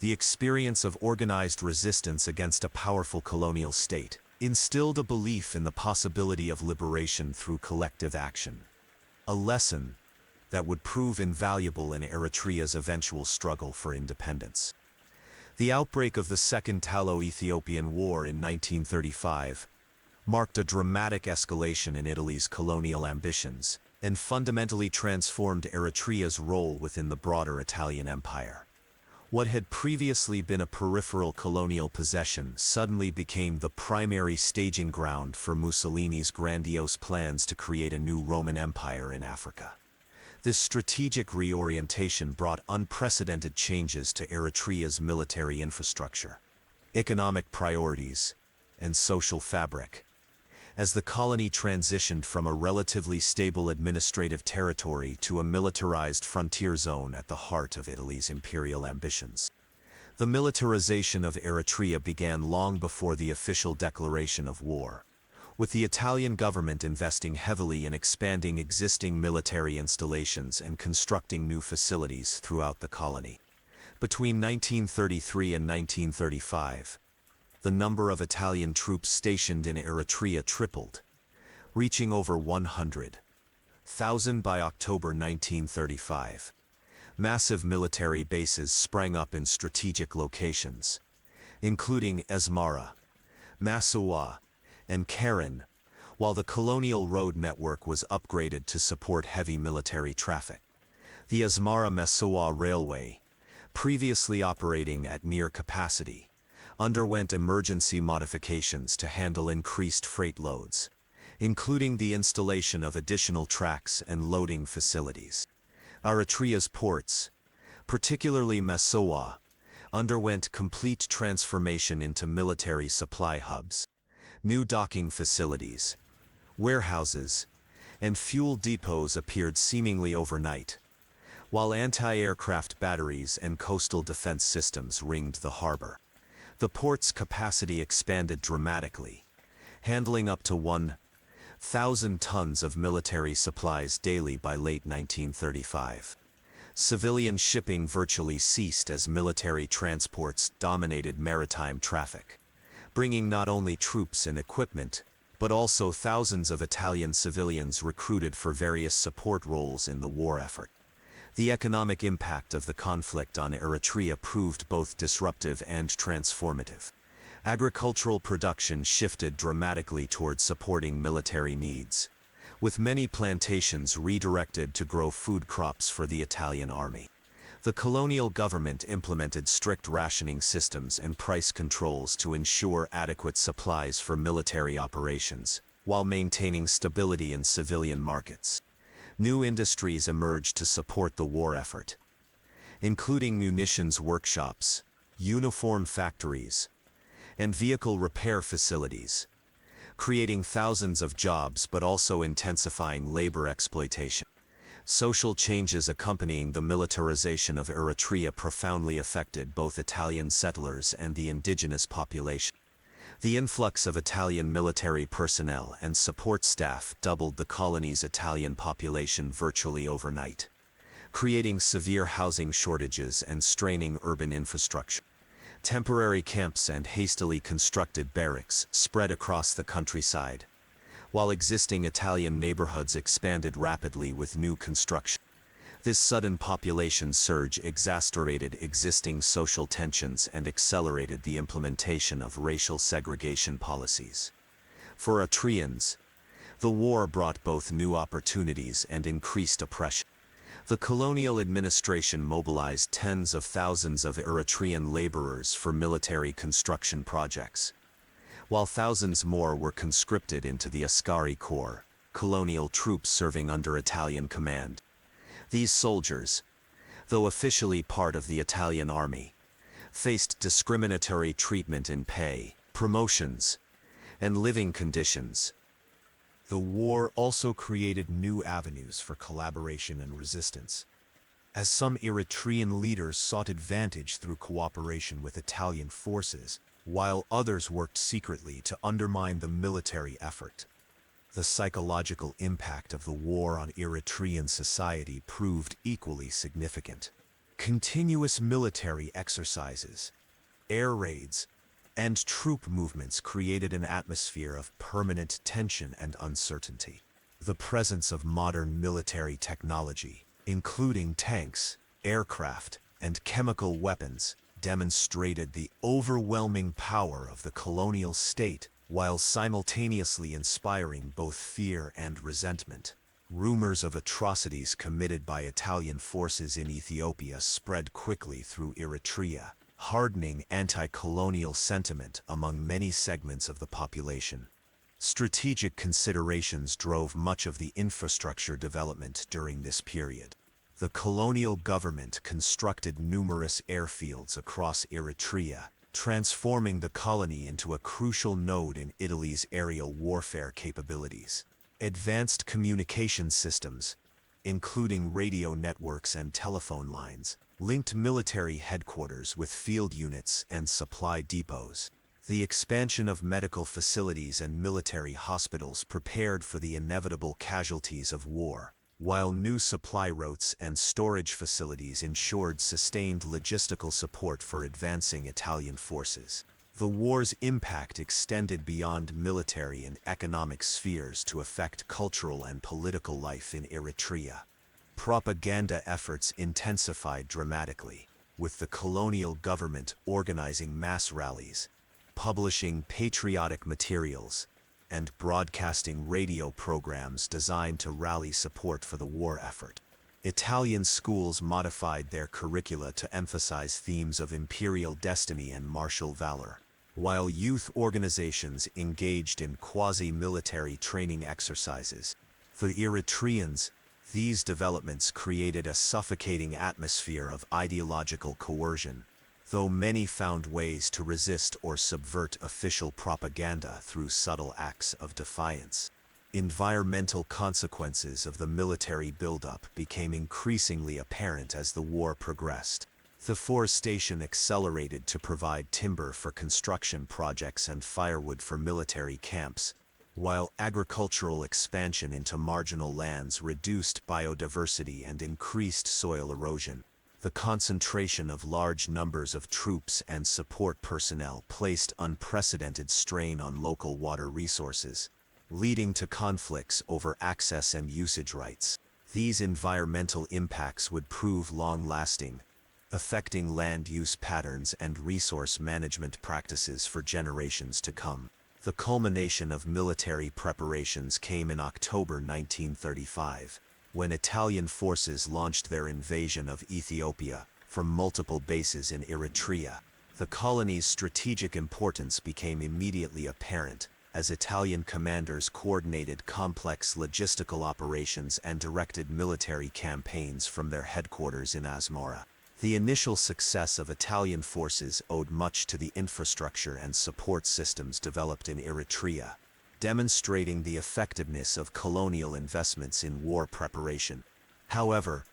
the experience of organized resistance against a powerful colonial state instilled a belief in the possibility of liberation through collective action, a lesson that would prove invaluable in Eritrea's eventual struggle for independence. The outbreak of the Second Italo-Ethiopian War in 1935 marked a dramatic escalation in Italy's colonial ambitions and fundamentally transformed Eritrea's role within the broader Italian empire. What had previously been a peripheral colonial possession suddenly became the primary staging ground for Mussolini's grandiose plans to create a new Roman Empire in Africa. This strategic reorientation brought unprecedented changes to Eritrea's military infrastructure, economic priorities, and social fabric. As the colony transitioned from a relatively stable administrative territory to a militarized frontier zone at the heart of Italy's imperial ambitions. The militarization of Eritrea began long before the official declaration of war, with the Italian government investing heavily in expanding existing military installations and constructing new facilities throughout the colony. Between 1933 and 1935, the number of Italian troops stationed in Eritrea tripled, reaching over 100,000 by October 1935. Massive military bases sprang up in strategic locations, including Asmara, Massawa, and Keren, while the colonial road network was upgraded to support heavy military traffic. The Asmara-Massawa Railway, previously operating at near capacity, underwent emergency modifications to handle increased freight loads, including the installation of additional tracks and loading facilities. Eritrea's ports, particularly Massawa, underwent complete transformation into military supply hubs. New docking facilities, warehouses, and fuel depots appeared seemingly overnight, while anti-aircraft batteries and coastal defense systems ringed the harbor. The port's capacity expanded dramatically, handling up to 1,000 tons of military supplies daily by late 1935. Civilian shipping virtually ceased as military transports dominated maritime traffic, bringing not only troops and equipment, but also thousands of Italian civilians recruited for various support roles in the war effort. The economic impact of the conflict on Eritrea proved both disruptive and transformative. Agricultural production shifted dramatically towards supporting military needs, with many plantations redirected to grow food crops for the Italian army. The colonial government implemented strict rationing systems and price controls to ensure adequate supplies for military operations, while maintaining stability in civilian markets. New industries emerged to support the war effort, including munitions workshops, uniform factories, and vehicle repair facilities, creating thousands of jobs but also intensifying labor exploitation. Social changes accompanying the militarization of Eritrea profoundly affected both Italian settlers and the indigenous population. The influx of Italian military personnel and support staff doubled the colony's Italian population virtually overnight, creating severe housing shortages and straining urban infrastructure. Temporary camps and hastily constructed barracks spread across the countryside, while existing Italian neighborhoods expanded rapidly with new construction. This sudden population surge exacerbated existing social tensions and accelerated the implementation of racial segregation policies. For Eritreans, the war brought both new opportunities and increased oppression. The colonial administration mobilized tens of thousands of Eritrean laborers for military construction projects, while thousands more were conscripted into the Askari Corps, colonial troops serving under Italian command. These soldiers, though officially part of the Italian army, faced discriminatory treatment in pay, promotions, and living conditions. The war also created new avenues for collaboration and resistance, as some Eritrean leaders sought advantage through cooperation with Italian forces, while others worked secretly to undermine the military effort. The psychological impact of the war on Eritrean society proved equally significant. Continuous military exercises, air raids, and troop movements created an atmosphere of permanent tension and uncertainty. The presence of modern military technology, including tanks, aircraft, and chemical weapons, demonstrated the overwhelming power of the colonial state, while simultaneously inspiring both fear and resentment. Rumors of atrocities committed by Italian forces in Ethiopia spread quickly through Eritrea, hardening anti-colonial sentiment among many segments of the population. Strategic considerations drove much of the infrastructure development during this period. The colonial government constructed numerous airfields across Eritrea, transforming the colony into a crucial node in Italy's aerial warfare capabilities. Advanced communication systems, including radio networks and telephone lines, linked military headquarters with field units and supply depots. The expansion of medical facilities and military hospitals prepared for the inevitable casualties of war, while new supply routes and storage facilities ensured sustained logistical support for advancing Italian forces. The war's impact extended beyond military and economic spheres to affect cultural and political life in Eritrea. Propaganda efforts intensified dramatically, with the colonial government organizing mass rallies, publishing patriotic materials, and broadcasting radio programs designed to rally support for the war effort. Italian schools modified their curricula to emphasize themes of imperial destiny and martial valor, while youth organizations engaged in quasi-military training exercises. For Eritreans, these developments created a suffocating atmosphere of ideological coercion, though many found ways to resist or subvert official propaganda through subtle acts of defiance. Environmental consequences of the military buildup became increasingly apparent as the war progressed. Deforestation accelerated to provide timber for construction projects and firewood for military camps, While agricultural expansion into marginal lands reduced biodiversity and increased soil erosion, the concentration of large numbers of troops and support personnel placed unprecedented strain on local water resources, leading to conflicts over access and usage rights. These environmental impacts would prove long-lasting, affecting land use patterns and resource management practices for generations to come. The culmination of military preparations came in October 1935, when Italian forces launched their invasion of Ethiopia from multiple bases in Eritrea. The colony's strategic importance became immediately apparent as Italian commanders coordinated complex logistical operations and directed military campaigns from their headquarters in Asmara. The initial success of Italian forces owed much to the infrastructure and support systems developed in Eritrea, demonstrating the effectiveness of colonial investments in war preparation. However,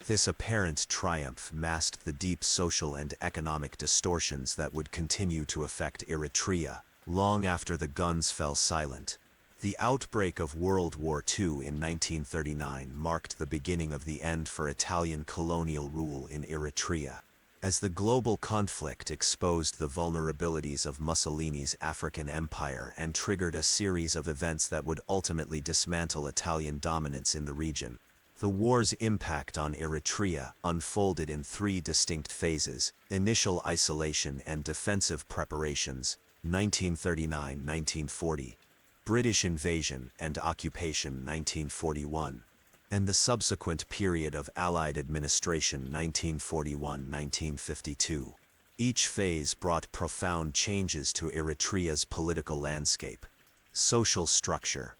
this apparent triumph masked the deep social and economic distortions that would continue to affect Eritrea long after the guns fell silent. The outbreak of World War II in 1939 marked the beginning of the end for Italian colonial rule in Eritrea, as the global conflict exposed the vulnerabilities of Mussolini's African empire and triggered a series of events that would ultimately dismantle Italian dominance in the region. The war's impact on Eritrea unfolded in three distinct phases: initial isolation and defensive preparations, 1939-1940, British invasion and occupation, 1941, and the subsequent period of Allied administration, 1941-1952. Each phase brought profound changes to Eritrea's political landscape, social structure,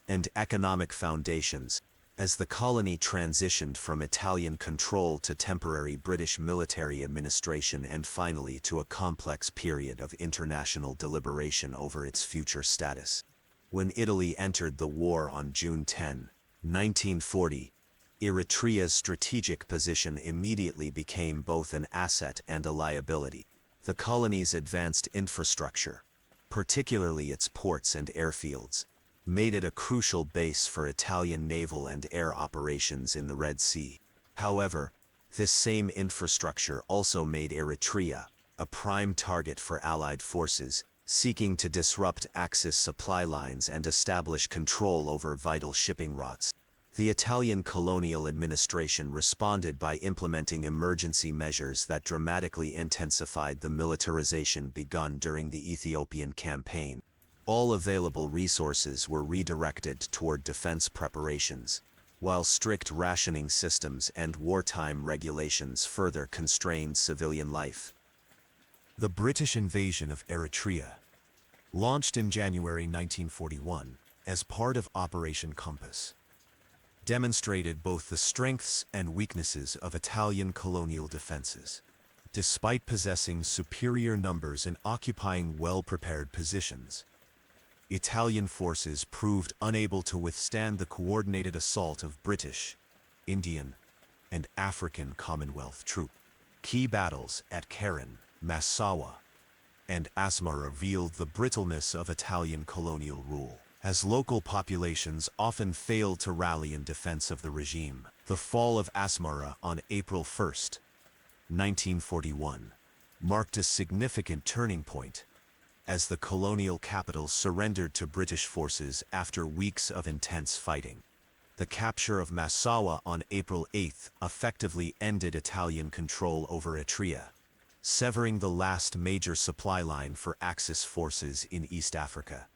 and economic foundations, as the colony transitioned from Italian control to temporary British military administration and finally to a complex period of international deliberation over its future status. When Italy entered the war on June 10, 1940, Eritrea's strategic position immediately became both an asset and a liability. The colony's advanced infrastructure, particularly its ports and airfields, made it a crucial base for Italian naval and air operations in the Red Sea. However, this same infrastructure also made Eritrea a prime target for Allied forces, seeking to disrupt Axis supply lines and establish control over vital shipping routes. The Italian colonial administration responded by implementing emergency measures that dramatically intensified the militarization begun during the Ethiopian campaign. All available resources were redirected toward defense preparations, while strict rationing systems and wartime regulations further constrained civilian life. The British invasion of Eritrea, launched in January 1941 as part of Operation Compass, demonstrated both the strengths and weaknesses of Italian colonial defenses. Despite possessing superior numbers and occupying well-prepared positions, Italian forces proved unable to withstand the coordinated assault of British, Indian, and African Commonwealth troops. Key battles at Keren, Massawa, and Asmara revealed the brittleness of Italian colonial rule, as local populations often failed to rally in defense of the regime. The fall of Asmara on April 1, 1941, marked a significant turning point, as the colonial capital surrendered to British forces after weeks of intense fighting. The capture of Massawa on April 8 effectively ended Italian control over Eritrea, severing the last major supply line for Axis forces in East Africa,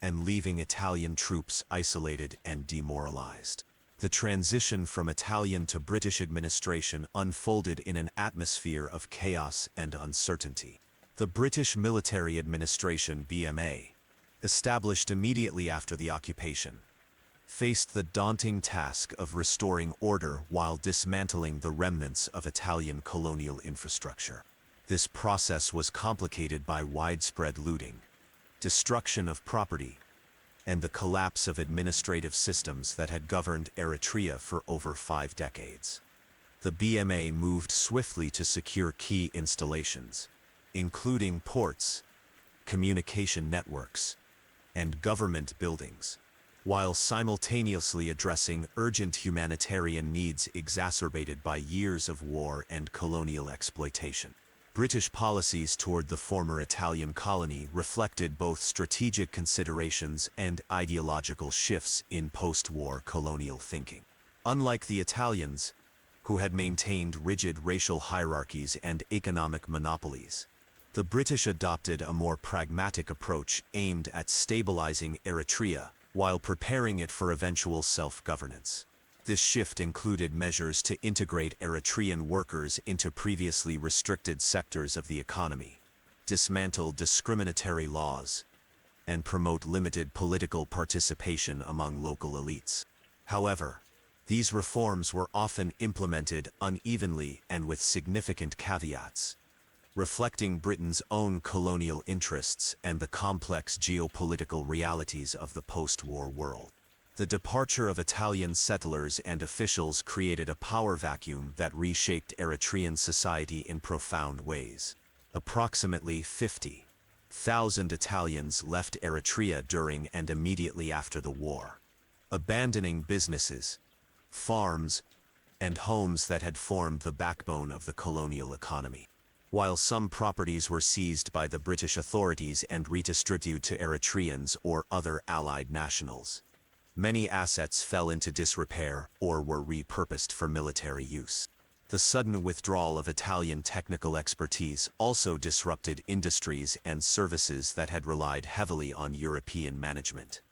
and leaving Italian troops isolated and demoralized. The transition from Italian to British administration unfolded in an atmosphere of chaos and uncertainty. The British Military Administration (BMA), established immediately after the occupation, faced the daunting task of restoring order while dismantling the remnants of Italian colonial infrastructure. This process was complicated by widespread looting, destruction of property, and the collapse of administrative systems that had governed Eritrea for over 5 decades. The BMA moved swiftly to secure key installations, including ports, communication networks, and government buildings, while simultaneously addressing urgent humanitarian needs exacerbated by years of war and colonial exploitation. British policies toward the former Italian colony reflected both strategic considerations and ideological shifts in post-war colonial thinking. Unlike the Italians, who had maintained rigid racial hierarchies and economic monopolies, the British adopted a more pragmatic approach aimed at stabilizing Eritrea while preparing it for eventual self-governance. This shift included measures to integrate Eritrean workers into previously restricted sectors of the economy, dismantle discriminatory laws, and promote limited political participation among local elites. However, these reforms were often implemented unevenly and with significant caveats, reflecting Britain's own colonial interests and the complex geopolitical realities of the post-war world. The departure of Italian settlers and officials created a power vacuum that reshaped Eritrean society in profound ways. Approximately 50,000 Italians left Eritrea during and immediately after the war, abandoning businesses, farms, and homes that had formed the backbone of the colonial economy. While some properties were seized by the British authorities and redistributed to Eritreans or other allied nationals, many assets fell into disrepair or were repurposed for military use. The sudden withdrawal of Italian technical expertise also disrupted industries and services that had relied heavily on European management,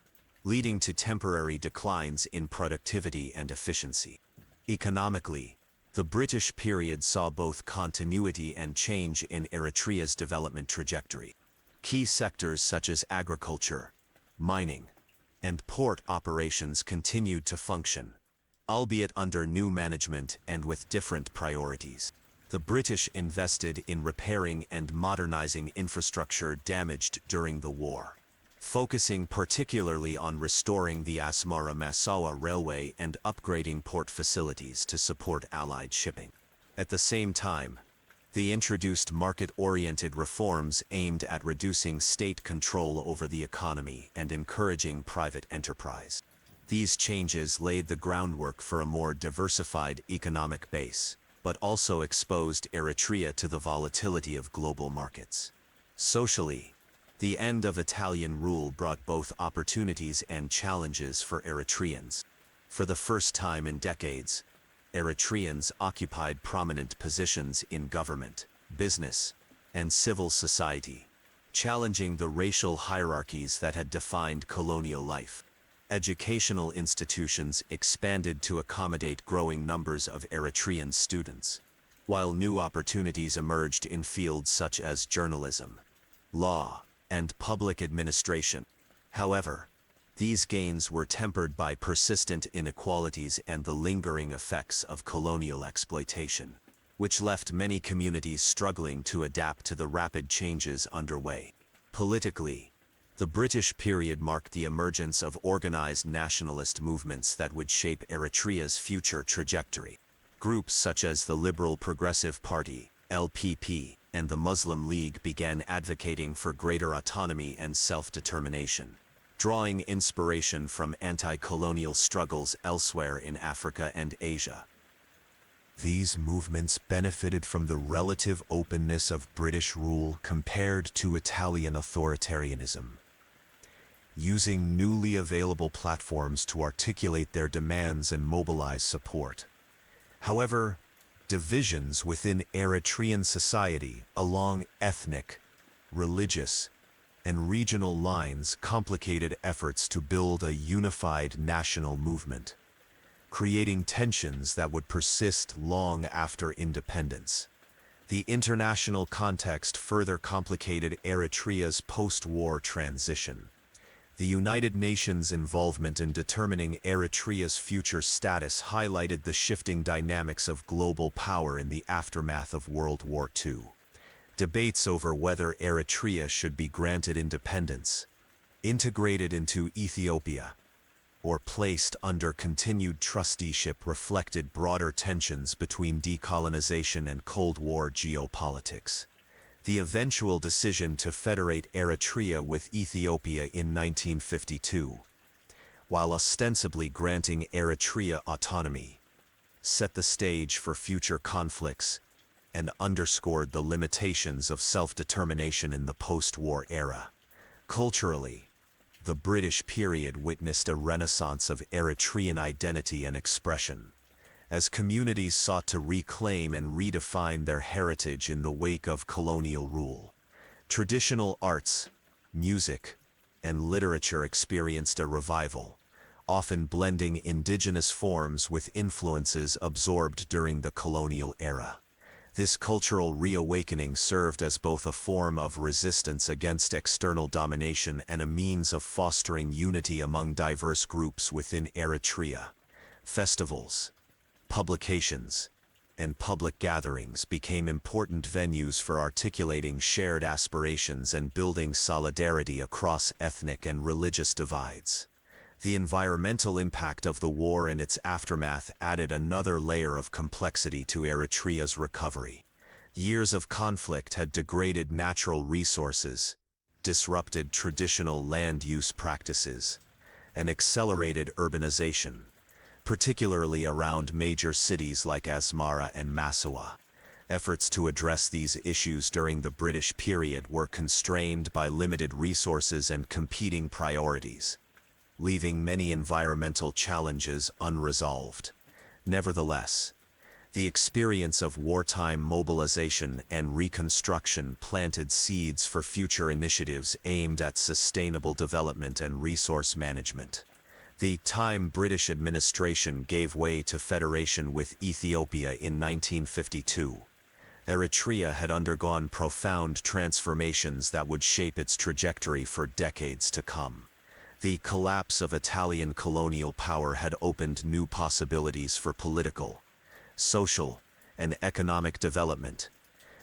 leading to temporary declines in productivity and efficiency. Economically, the British period saw both continuity and change in Eritrea's development trajectory. Key sectors such as agriculture, mining, and port operations continued to function, albeit under new management and with different priorities. The British invested in repairing and modernizing infrastructure damaged during the war, focusing particularly on restoring the Asmara-Massawa railway and upgrading port facilities to support Allied shipping. At the same time, they introduced market-oriented reforms aimed at reducing state control over the economy and encouraging private enterprise. These changes laid the groundwork for a more diversified economic base, but also exposed Eritrea to the volatility of global markets. Socially, the end of Italian rule brought both opportunities and challenges for Eritreans. For the first time in decades, Eritreans occupied prominent positions in government, business, and civil society, challenging the racial hierarchies that had defined colonial life. Educational institutions expanded to accommodate growing numbers of Eritrean students, while new opportunities emerged in fields such as journalism, law, and public administration. However, these gains were tempered by persistent inequalities and the lingering effects of colonial exploitation, which left many communities struggling to adapt to the rapid changes underway. Politically, the British period marked the emergence of organized nationalist movements that would shape Eritrea's future trajectory. Groups such as the Liberal Progressive Party, LPP, and the Muslim League began advocating for greater autonomy and self-determination, drawing inspiration from anti-colonial struggles elsewhere in Africa and Asia. These movements benefited from the relative openness of British rule compared to Italian authoritarianism, using newly available platforms to articulate their demands and mobilize support. However, divisions within Eritrean society along ethnic, religious, and regional lines complicated efforts to build a unified national movement, creating tensions that would persist long after independence. The international context further complicated Eritrea's post-war transition. The United Nations' involvement in determining Eritrea's future status highlighted the shifting dynamics of global power in the aftermath of World War II. Debates over whether Eritrea should be granted independence, integrated into Ethiopia, or placed under continued trusteeship reflected broader tensions between decolonization and Cold War geopolitics. The eventual decision to federate Eritrea with Ethiopia in 1952, while ostensibly granting Eritrea autonomy, set the stage for future conflicts and underscored the limitations of self-determination in the post-war era. Culturally, the British period witnessed a renaissance of Eritrean identity and expression, as communities sought to reclaim and redefine their heritage in the wake of colonial rule. Traditional arts, music, and literature experienced a revival, often blending indigenous forms with influences absorbed during the colonial era. This cultural reawakening served as both a form of resistance against external domination and a means of fostering unity among diverse groups within Eritrea. Festivals, publications, and public gatherings became important venues for articulating shared aspirations and building solidarity across ethnic and religious divides. The environmental impact of the war and its aftermath added another layer of complexity to Eritrea's recovery. Years of conflict had degraded natural resources, disrupted traditional land use practices, and accelerated urbanization, particularly around major cities like Asmara and Massawa. Efforts to address these issues during the British period were constrained by limited resources and competing priorities, leaving many environmental challenges unresolved. Nevertheless, the experience of wartime mobilization and reconstruction planted seeds for future initiatives aimed at sustainable development and resource management. The time British administration gave way to federation with Ethiopia in 1952. Eritrea had undergone profound transformations that would shape its trajectory for decades to come. The collapse of Italian colonial power had opened new possibilities for political, social, and economic development,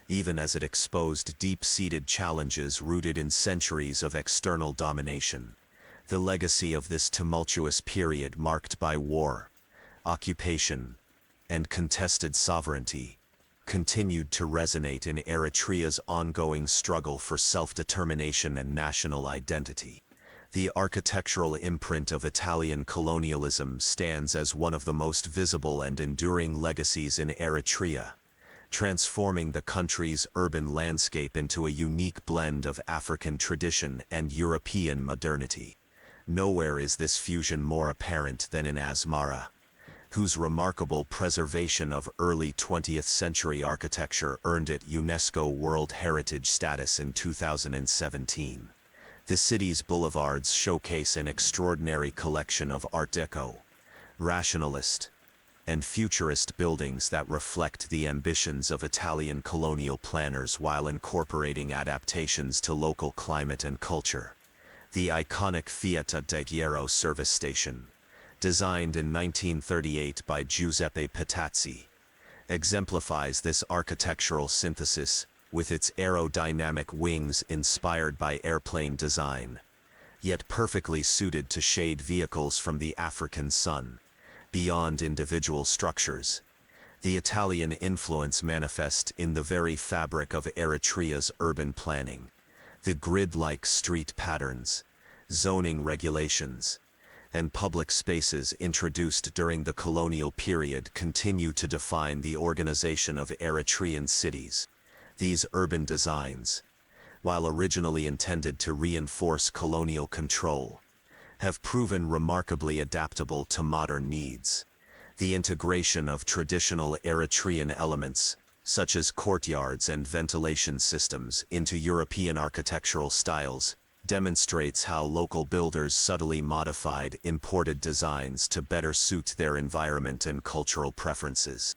even as it exposed deep-seated challenges rooted in centuries of external domination. The legacy of this tumultuous period marked by war, occupation, and contested sovereignty continued to resonate in Eritrea's ongoing struggle for self-determination and national identity. The architectural imprint of Italian colonialism stands as one of the most visible and enduring legacies in Eritrea, transforming the country's urban landscape into a unique blend of African tradition and European modernity. Nowhere is this fusion more apparent than in Asmara, whose remarkable preservation of early 20th century architecture earned it UNESCO World Heritage status in 2017. The city's boulevards showcase an extraordinary collection of Art Deco, rationalist, and futurist buildings that reflect the ambitions of Italian colonial planners while incorporating adaptations to local climate and culture. The iconic Fiat de Hierro service station, designed in 1938 by Giuseppe Petazzi, exemplifies this architectural synthesis, with its aerodynamic wings inspired by airplane design, yet perfectly suited to shade vehicles from the African sun. Beyond individual structures, the Italian influence manifests in the very fabric of Eritrea's urban planning. The grid-like street patterns, zoning regulations, and public spaces introduced during the colonial period continue to define the organization of Eritrean cities. These urban designs, while originally intended to reinforce colonial control, have proven remarkably adaptable to modern needs. The integration of traditional Eritrean elements, such as courtyards and ventilation systems, into European architectural styles, demonstrates how local builders subtly modified imported designs to better suit their environment and cultural preferences.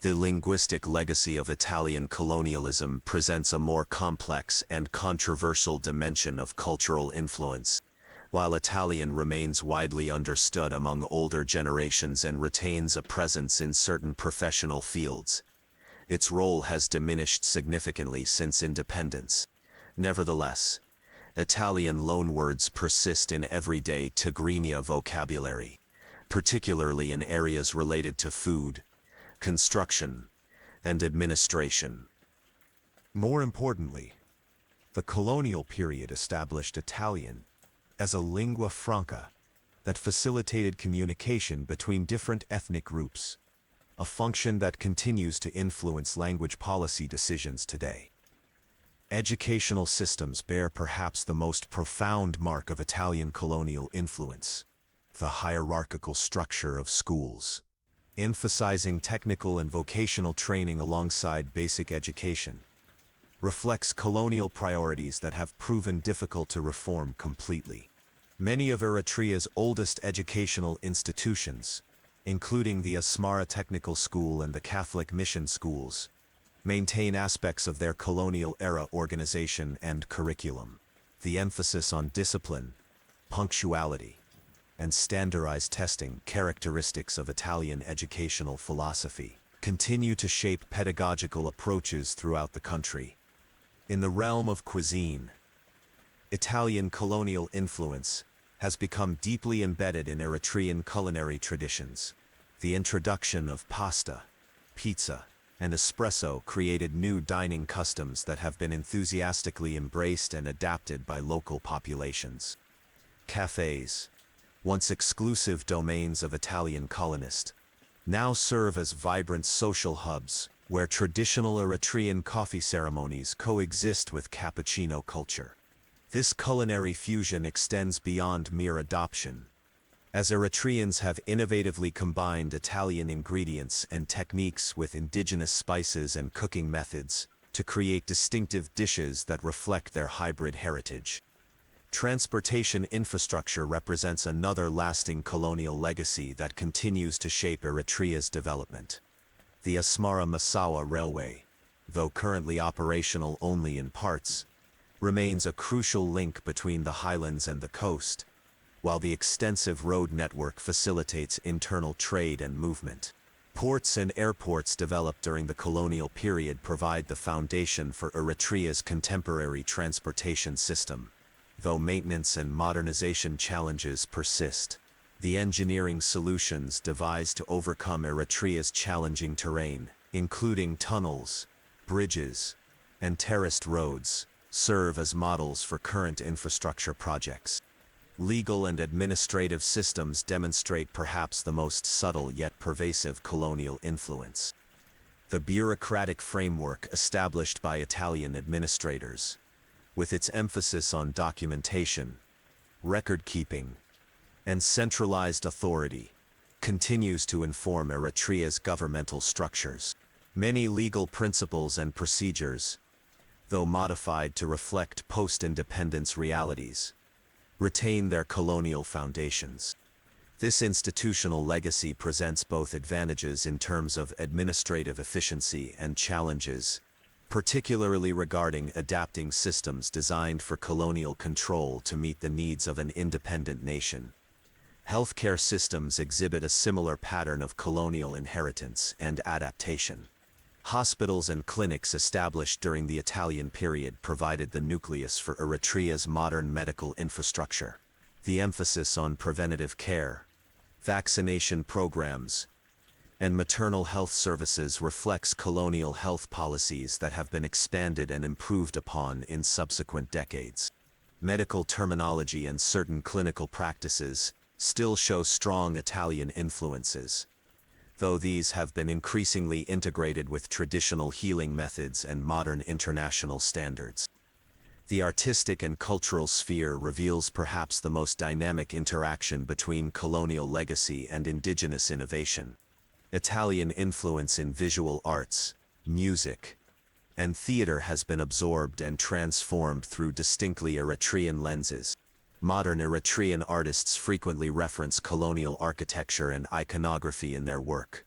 The linguistic legacy of Italian colonialism presents a more complex and controversial dimension of cultural influence. While Italian remains widely understood among older generations and retains a presence in certain professional fields, its role has diminished significantly since independence. Nevertheless, Italian loanwords persist in everyday Tigrinya vocabulary, particularly in areas related to food, construction, and administration. More importantly, the colonial period established Italian as a lingua franca that facilitated communication between different ethnic groups, a function that continues to influence language policy decisions today. Educational systems bear perhaps the most profound mark of Italian colonial influence: the hierarchical structure of schools, emphasizing technical and vocational training alongside basic education, reflects colonial priorities that have proven difficult to reform completely. Many of Eritrea's oldest educational institutions, including the Asmara Technical School and the Catholic Mission Schools, maintain aspects of their colonial-era organization and curriculum. The emphasis on discipline, punctuality, and standardized testing, characteristics of Italian educational philosophy, continue to shape pedagogical approaches throughout the country. In the realm of cuisine, Italian colonial influence has become deeply embedded in Eritrean culinary traditions. The introduction of pasta, pizza, and espresso created new dining customs that have been enthusiastically embraced and adapted by local populations. Cafes, once exclusive domains of Italian colonists, now serve as vibrant social hubs where traditional Eritrean coffee ceremonies coexist with cappuccino culture. This culinary fusion extends beyond mere adoption, as Eritreans have innovatively combined Italian ingredients and techniques with indigenous spices and cooking methods to create distinctive dishes that reflect their hybrid heritage. Transportation infrastructure represents another lasting colonial legacy that continues to shape Eritrea's development. The Asmara-Massawa Railway, though currently operational only in parts, remains a crucial link between the highlands and the coast, while the extensive road network facilitates internal trade and movement. Ports and airports developed during the colonial period provide the foundation for Eritrea's contemporary transportation system. Though maintenance and modernization challenges persist, the engineering solutions devised to overcome Eritrea's challenging terrain, including tunnels, bridges, and terraced roads, serve as models for current infrastructure projects. Legal and administrative systems demonstrate perhaps the most subtle yet pervasive colonial influence. The bureaucratic framework established by Italian administrators, with its emphasis on documentation, record-keeping, and centralized authority, continues to inform Eritrea's governmental structures. Many legal principles and procedures, though modified to reflect post-independence realities, retain their colonial foundations. This institutional legacy presents both advantages in terms of administrative efficiency and challenges, particularly regarding adapting systems designed for colonial control to meet the needs of an independent nation. Healthcare systems exhibit a similar pattern of colonial inheritance and adaptation. Hospitals and clinics established during the Italian period provided the nucleus for Eritrea's modern medical infrastructure. The emphasis on preventative care, vaccination programs, and maternal health services reflects colonial health policies that have been expanded and improved upon in subsequent decades. Medical terminology and certain clinical practices still show strong Italian influences, though these have been increasingly integrated with traditional healing methods and modern international standards. The artistic and cultural sphere reveals perhaps the most dynamic interaction between colonial legacy and indigenous innovation. Italian influence in visual arts, music, and theater has been absorbed and transformed through distinctly Eritrean lenses. Modern Eritrean artists frequently reference colonial architecture and iconography in their work,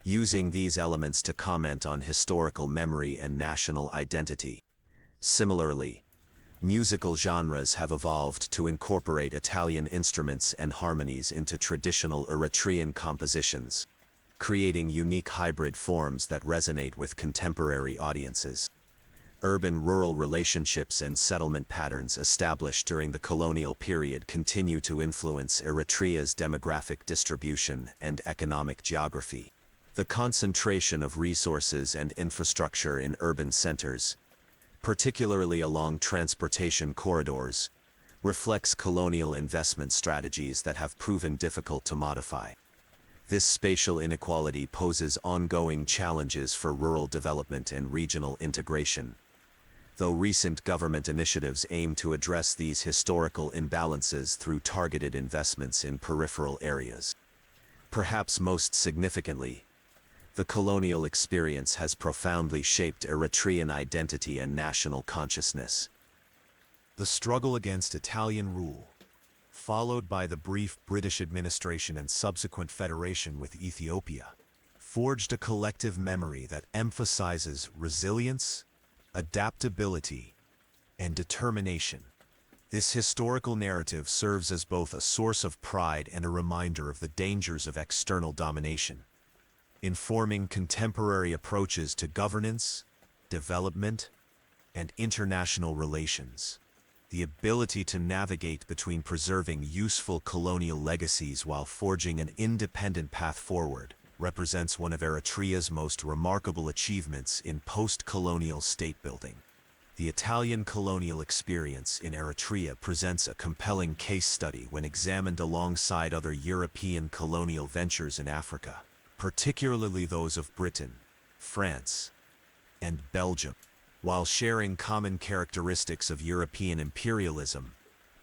using these elements to comment on historical memory and national identity. Similarly, musical genres have evolved to incorporate Italian instruments and harmonies into traditional Eritrean compositions, creating unique hybrid forms that resonate with contemporary audiences. Urban-rural relationships and settlement patterns established during the colonial period continue to influence Eritrea's demographic distribution and economic geography. The concentration of resources and infrastructure in urban centers, particularly along transportation corridors, reflects colonial investment strategies that have proven difficult to modify. This spatial inequality poses ongoing challenges for rural development and regional integration, though recent government initiatives aim to address these historical imbalances through targeted investments in peripheral areas. Perhaps most significantly, the colonial experience has profoundly shaped Eritrean identity and national consciousness. The struggle against Italian rule, followed by the brief British administration and subsequent federation with Ethiopia, forged a collective memory that emphasizes resilience, adaptability, and determination. This historical narrative serves as both a source of pride and a reminder of the dangers of external domination, informing contemporary approaches to governance, development, and international relations. The ability to navigate between preserving useful colonial legacies while forging an independent path forward represents one of Eritrea's most remarkable achievements in post-colonial state-building. The Italian colonial experience in Eritrea presents a compelling case study when examined alongside other European colonial ventures in Africa, particularly those of Britain, France, and Belgium. While sharing common characteristics of European imperialism,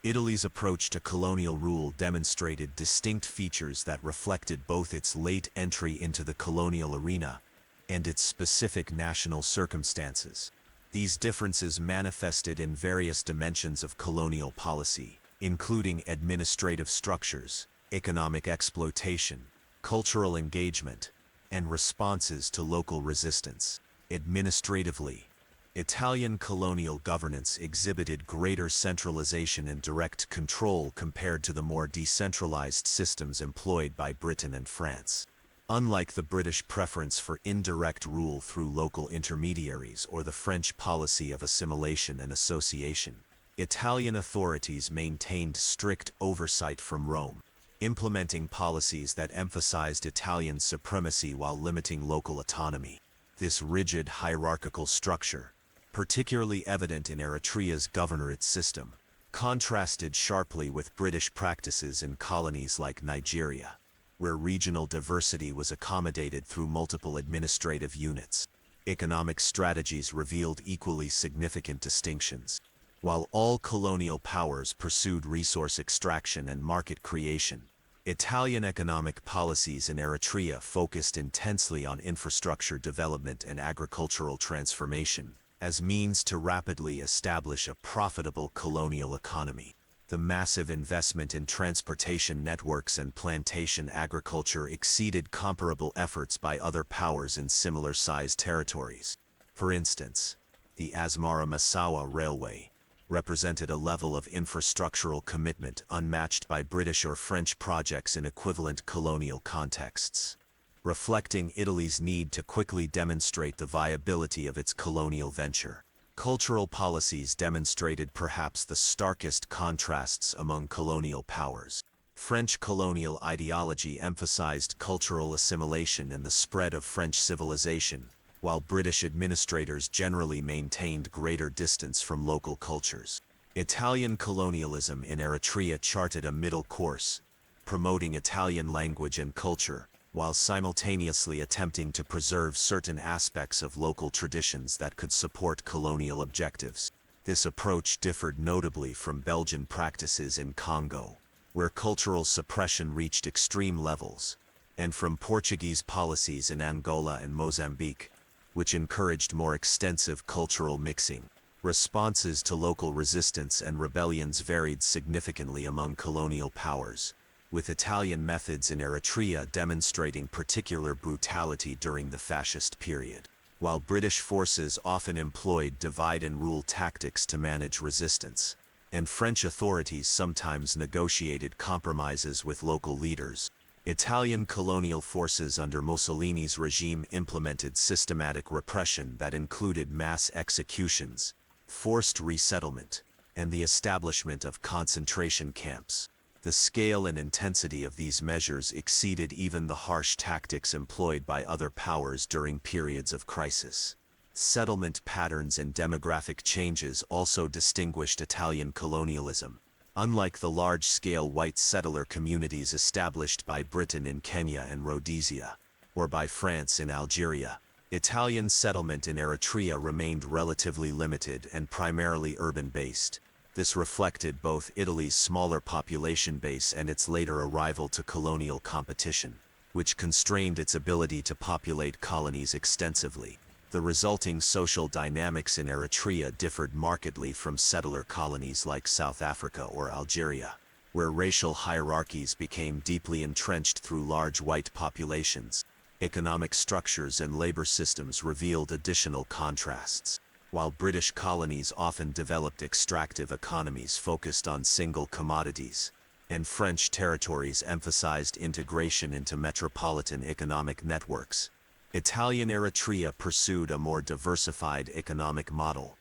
Italy's approach to colonial rule demonstrated distinct features that reflected both its late entry into the colonial arena and its specific national circumstances. These differences manifested in various dimensions of colonial policy, including administrative structures, economic exploitation, cultural engagement, and responses to local resistance. Administratively, Italian colonial governance exhibited greater centralization and direct control compared to the more decentralized systems employed by Britain and France. Unlike the British preference for indirect rule through local intermediaries or the French policy of assimilation and association, Italian authorities maintained strict oversight from Rome, implementing policies that emphasized Italian supremacy while limiting local autonomy. This rigid hierarchical structure, particularly evident in Eritrea's governorate system, contrasted sharply with British practices in colonies like Nigeria, where regional diversity was accommodated through multiple administrative units. Economic strategies revealed equally significant distinctions. While all colonial powers pursued resource extraction and market creation, Italian economic policies in Eritrea focused intensely on infrastructure development and agricultural transformation as means to rapidly establish a profitable colonial economy. The massive investment in transportation networks and plantation agriculture exceeded comparable efforts by other powers in similar-sized territories. For instance, the Asmara-Massawa Railway represented a level of infrastructural commitment unmatched by British or French projects in equivalent colonial contexts, reflecting Italy's need to quickly demonstrate the viability of its colonial venture. Cultural policies demonstrated perhaps the starkest contrasts among colonial powers. French colonial ideology emphasized cultural assimilation and the spread of French civilization, while British administrators generally maintained greater distance from local cultures. Italian colonialism in Eritrea charted a middle course, promoting Italian language and culture, while simultaneously attempting to preserve certain aspects of local traditions that could support colonial objectives. This approach differed notably from Belgian practices in Congo, where cultural suppression reached extreme levels, and from Portuguese policies in Angola and Mozambique, which encouraged more extensive cultural mixing. Responses to local resistance and rebellions varied significantly among colonial powers, with Italian methods in Eritrea demonstrating particular brutality during the fascist period, while British forces often employed divide-and-rule tactics to manage resistance, and French authorities sometimes negotiated compromises with local leaders. Italian colonial forces under Mussolini's regime implemented systematic repression that included mass executions, forced resettlement, and the establishment of concentration camps. The scale and intensity of these measures exceeded even the harsh tactics employed by other powers during periods of crisis. Settlement patterns and demographic changes also distinguished Italian colonialism. Unlike the large-scale white settler communities established by Britain in Kenya and Rhodesia, or by France in Algeria, Italian settlement in Eritrea remained relatively limited and primarily urban-based. This reflected both Italy's smaller population base and its later arrival to colonial competition, which constrained its ability to populate colonies extensively. The resulting social dynamics in Eritrea differed markedly from settler colonies like South Africa or Algeria, where racial hierarchies became deeply entrenched through large white populations. Economic structures and labor systems revealed additional contrasts. While British colonies often developed extractive economies focused on single commodities, and French territories emphasized integration into metropolitan economic networks, Italian Eritrea pursued a more diversified economic model.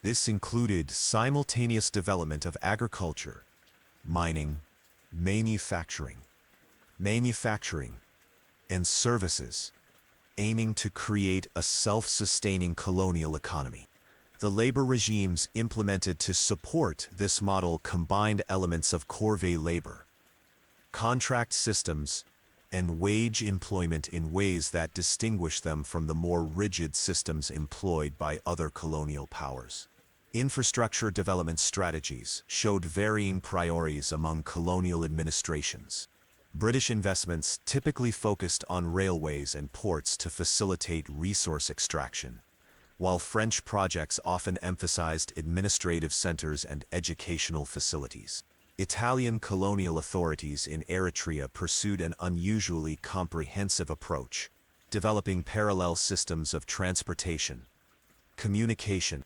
This included simultaneous development of agriculture, mining, manufacturing, and services, aiming to create a self-sustaining colonial economy. The labor regimes implemented to support this model combined elements of corvée labor, contract systems, and wage employment in ways that distinguish them from the more rigid systems employed by other colonial powers. Infrastructure development strategies showed varying priorities among colonial administrations. British investments typically focused on railways and ports to facilitate resource extraction, while French projects often emphasized administrative centers and educational facilities. Italian colonial authorities in Eritrea pursued an unusually comprehensive approach, developing parallel systems of transportation, communication,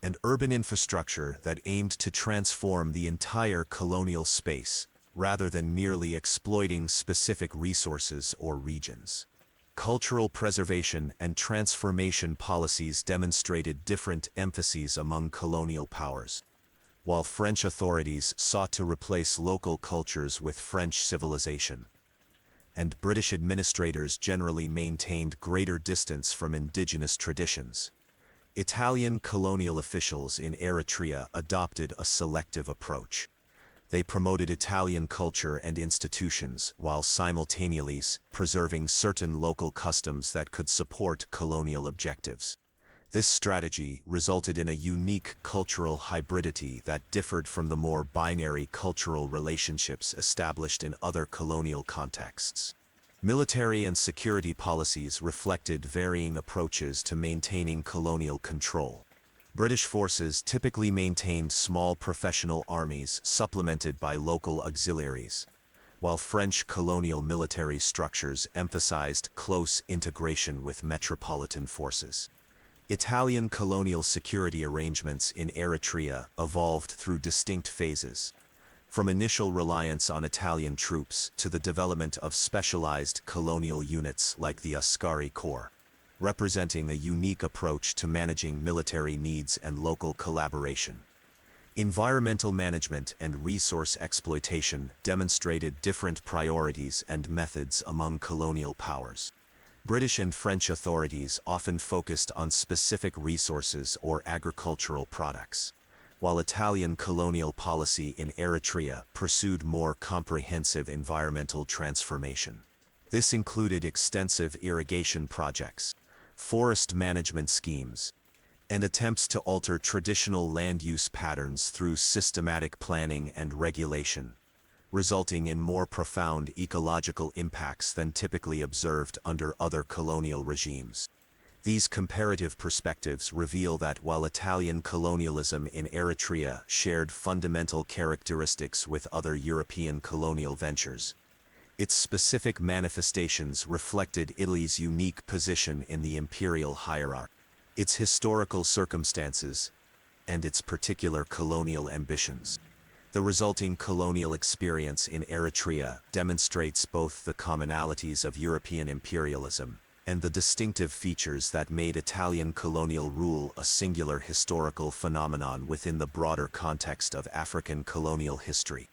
and urban infrastructure that aimed to transform the entire colonial space, rather than merely exploiting specific resources or regions. Cultural preservation and transformation policies demonstrated different emphases among colonial powers. While French authorities sought to replace local cultures with French civilization, and British administrators generally maintained greater distance from indigenous traditions, Italian colonial officials in Eritrea adopted a selective approach. They promoted Italian culture and institutions while simultaneously preserving certain local customs that could support colonial objectives. This strategy resulted in a unique cultural hybridity that differed from the more binary cultural relationships established in other colonial contexts. Military and security policies reflected varying approaches to maintaining colonial control. British forces typically maintained small professional armies supplemented by local auxiliaries, while French colonial military structures emphasized close integration with metropolitan forces. Italian colonial security arrangements in Eritrea evolved through distinct phases, from initial reliance on Italian troops to the development of specialized colonial units like the Askari Corps, representing a unique approach to managing military needs and local collaboration. Environmental management and resource exploitation demonstrated different priorities and methods among colonial powers. British and French authorities often focused on specific resources or agricultural products, while Italian colonial policy in Eritrea pursued more comprehensive environmental transformation. This included extensive irrigation projects, forest management schemes, and attempts to alter traditional land use patterns through systematic planning and regulation, resulting in more profound ecological impacts than typically observed under other colonial regimes. These comparative perspectives reveal that while Italian colonialism in Eritrea shared fundamental characteristics with other European colonial ventures, its specific manifestations reflected Italy's unique position in the imperial hierarchy, its historical circumstances, and its particular colonial ambitions. The resulting colonial experience in Eritrea demonstrates both the commonalities of European imperialism and the distinctive features that made Italian colonial rule a singular historical phenomenon within the broader context of African colonial history.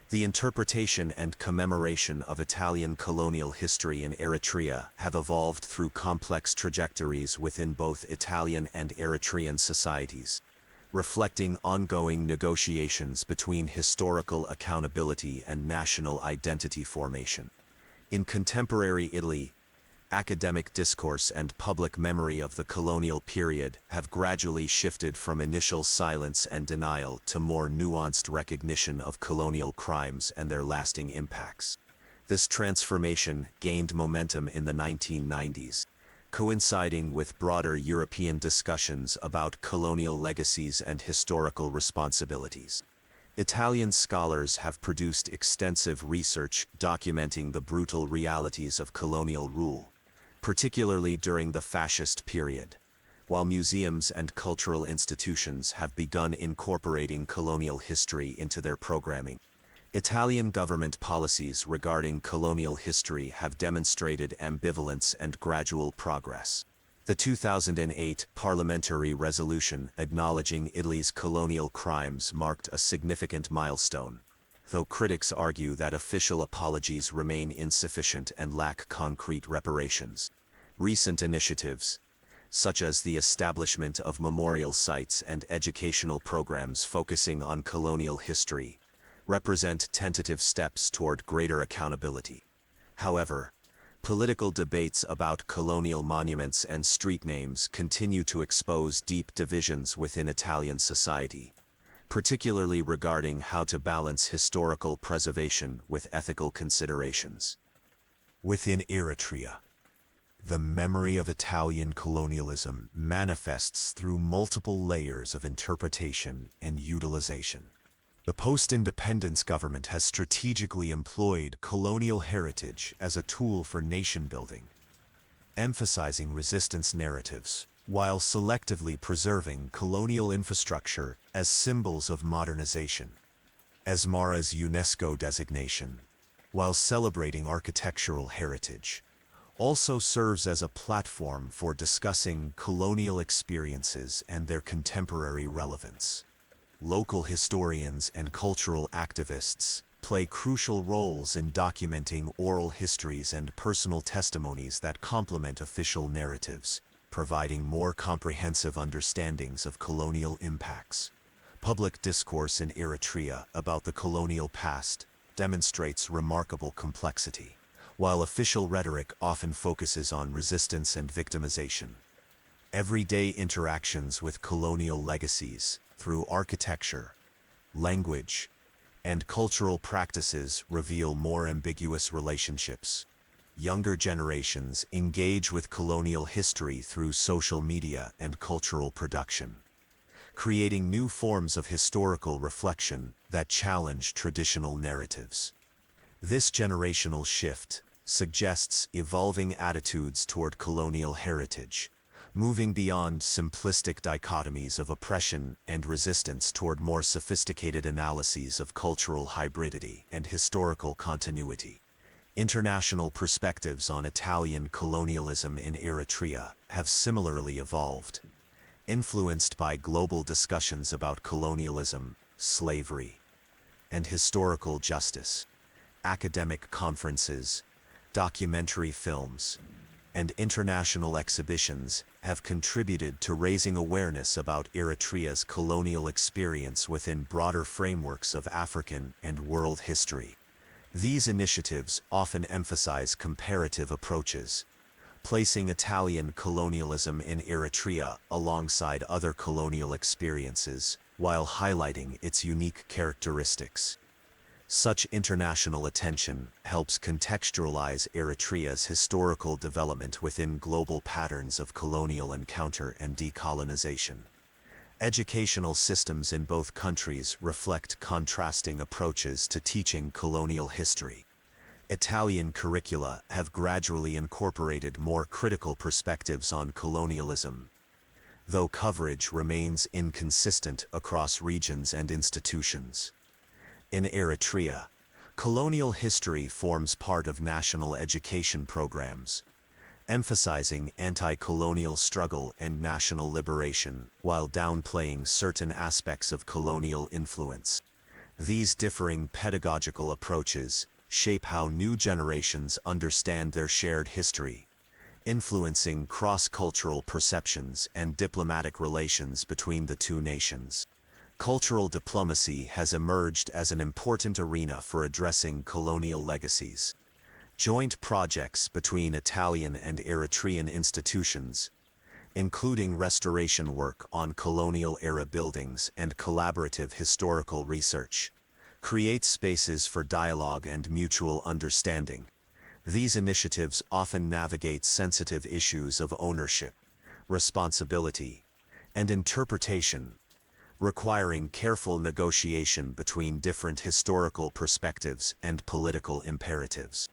The interpretation and commemoration of Italian colonial history in Eritrea have evolved through complex trajectories within both Italian and Eritrean societies, reflecting ongoing negotiations between historical accountability and national identity formation. In contemporary Italy, academic discourse and public memory of the colonial period have gradually shifted from initial silence and denial to more nuanced recognition of colonial crimes and their lasting impacts. This transformation gained momentum in the 1990s, coinciding with broader European discussions about colonial legacies and historical responsibilities. Italian scholars have produced extensive research documenting the brutal realities of colonial rule, particularly during the fascist period, while museums and cultural institutions have begun incorporating colonial history into their programming. Italian government policies regarding colonial history have demonstrated ambivalence and gradual progress. The 2008 parliamentary resolution acknowledging Italy's colonial crimes marked a significant milestone, though critics argue that official apologies remain insufficient and lack concrete reparations. Recent initiatives, such as the establishment of memorial sites and educational programs focusing on colonial history, represent tentative steps toward greater accountability. However, political debates about colonial monuments and street names continue to expose deep divisions within Italian society, particularly regarding how to balance historical preservation with ethical considerations. Within Eritrea, the memory of Italian colonialism manifests through multiple layers of interpretation and utilization. The post-independence government has strategically employed colonial heritage as a tool for nation-building, emphasizing resistance narratives, while selectively preserving colonial infrastructure as symbols of modernization. Asmara's UNESCO designation, while celebrating architectural heritage, also serves as a platform for discussing colonial experiences and their contemporary relevance. Local historians and cultural activists play crucial roles in documenting oral histories and personal testimonies that complement official narratives, providing more comprehensive understandings of colonial impacts. Public discourse in Eritrea about the colonial past demonstrates remarkable complexity, while official rhetoric often focuses on resistance and victimization. Everyday interactions with colonial legacies, through architecture, language, and cultural practices reveal more ambiguous relationships. Younger generations engage with colonial history through social media and cultural production, creating new forms of historical reflection that challenge traditional narratives. This generational shift suggests evolving attitudes toward colonial heritage, moving beyond simplistic dichotomies of oppression and resistance toward more sophisticated analyses of cultural hybridity and historical continuity. International perspectives on Italian colonialism in Eritrea have similarly evolved, influenced by global discussions about colonialism, slavery, and historical justice. Academic conferences, documentary films, and international exhibitions have contributed to raising awareness about Eritrea's colonial experience within broader frameworks of African and world history. These initiatives often emphasize comparative approaches, placing Italian colonialism in Eritrea alongside other colonial experiences, while highlighting its unique characteristics. Such international attention helps contextualize Eritrea's historical development within global patterns of colonial encounter and decolonization. Educational systems in both countries reflect contrasting approaches to teaching colonial history. Italian curricula have gradually incorporated more critical perspectives on colonialism, though coverage remains inconsistent across regions and institutions. In Eritrea, colonial history forms part of national education programs, emphasizing anti-colonial struggle and national liberation while downplaying certain aspects of colonial influence. These differing pedagogical approaches shape how new generations understand their shared history, influencing cross-cultural perceptions and diplomatic relations between the two nations. Cultural diplomacy has emerged as an important arena for addressing colonial legacies. Joint projects between Italian and Eritrean institutions, including restoration work on colonial-era buildings and collaborative historical research, create spaces for dialogue and mutual understanding. These initiatives often navigate sensitive issues of ownership, responsibility, and interpretation, requiring careful negotiation between different historical perspectives and political imperatives.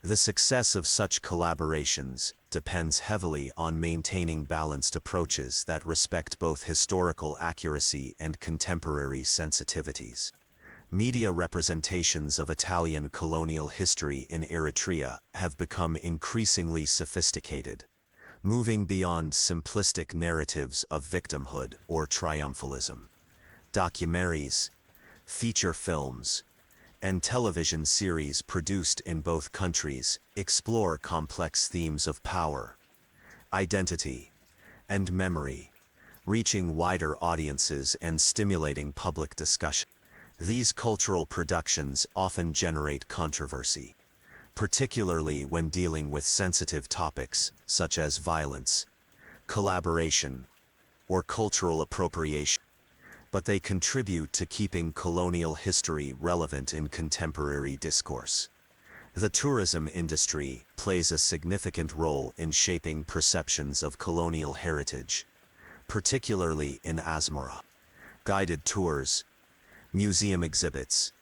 The success of such collaborations depends heavily on maintaining balanced approaches that respect both historical accuracy and contemporary sensitivities. Media representations of Italian colonial history in Eritrea have become increasingly sophisticated, moving beyond simplistic narratives of victimhood or triumphalism. Documentaries, feature films, and television series produced in both countries explore complex themes of power, identity, and memory, reaching wider audiences and stimulating public discussion. These cultural productions often generate controversy, particularly when dealing with sensitive topics such as violence, collaboration, or cultural appropriation. But they contribute to keeping colonial history relevant in contemporary discourse. The tourism industry plays a significant role in shaping perceptions of colonial heritage, particularly in Asmara. Guided tours, museum exhibits,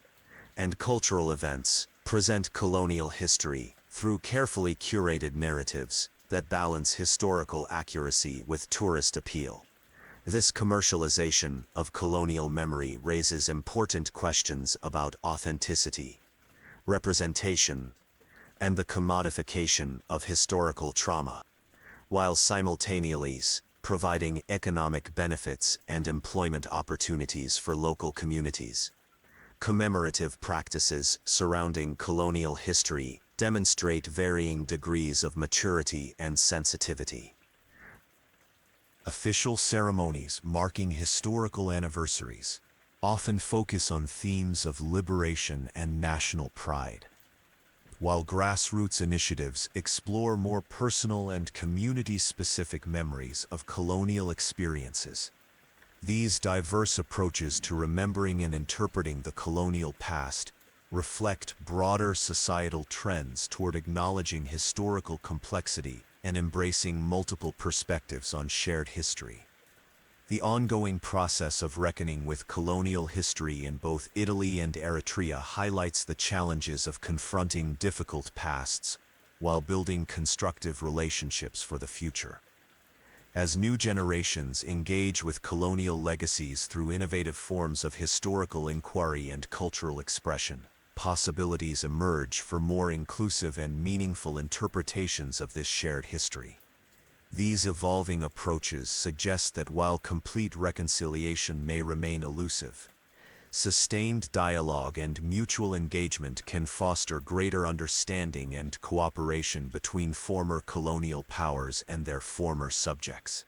and cultural events present colonial history through carefully curated narratives that balance historical accuracy with tourist appeal. This commercialization of colonial memory raises important questions about authenticity, representation, and the commodification of historical trauma, while simultaneously providing economic benefits and employment opportunities for local communities. Commemorative practices surrounding colonial history demonstrate varying degrees of maturity and sensitivity. Official ceremonies marking historical anniversaries often focus on themes of liberation and national pride, while grassroots initiatives explore more personal and community-specific memories of colonial experiences. These diverse approaches to remembering and interpreting the colonial past reflect broader societal trends toward acknowledging historical complexity and embracing multiple perspectives on shared history. The ongoing process of reckoning with colonial history in both Italy and Eritrea highlights the challenges of confronting difficult pasts while building constructive relationships for the future. As new generations engage with colonial legacies through innovative forms of historical inquiry and cultural expression, possibilities emerge for more inclusive and meaningful interpretations of this shared history. These evolving approaches suggest that while complete reconciliation may remain elusive, sustained dialogue and mutual engagement can foster greater understanding and cooperation between former colonial powers and their former subjects.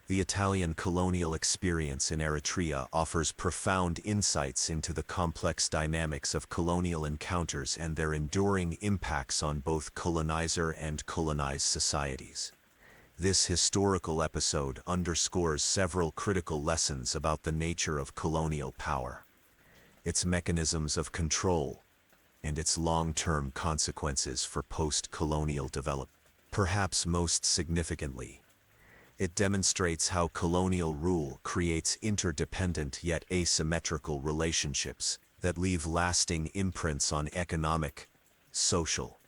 The Italian colonial experience in Eritrea offers profound insights into the complex dynamics of colonial encounters and their enduring impacts on both colonizer and colonized societies. This historical episode underscores several critical lessons about the nature of colonial power, its mechanisms of control, and its long-term consequences for post-colonial development. Perhaps most significantly, it demonstrates how colonial rule creates interdependent yet asymmetrical relationships that leave lasting imprints on economic, social,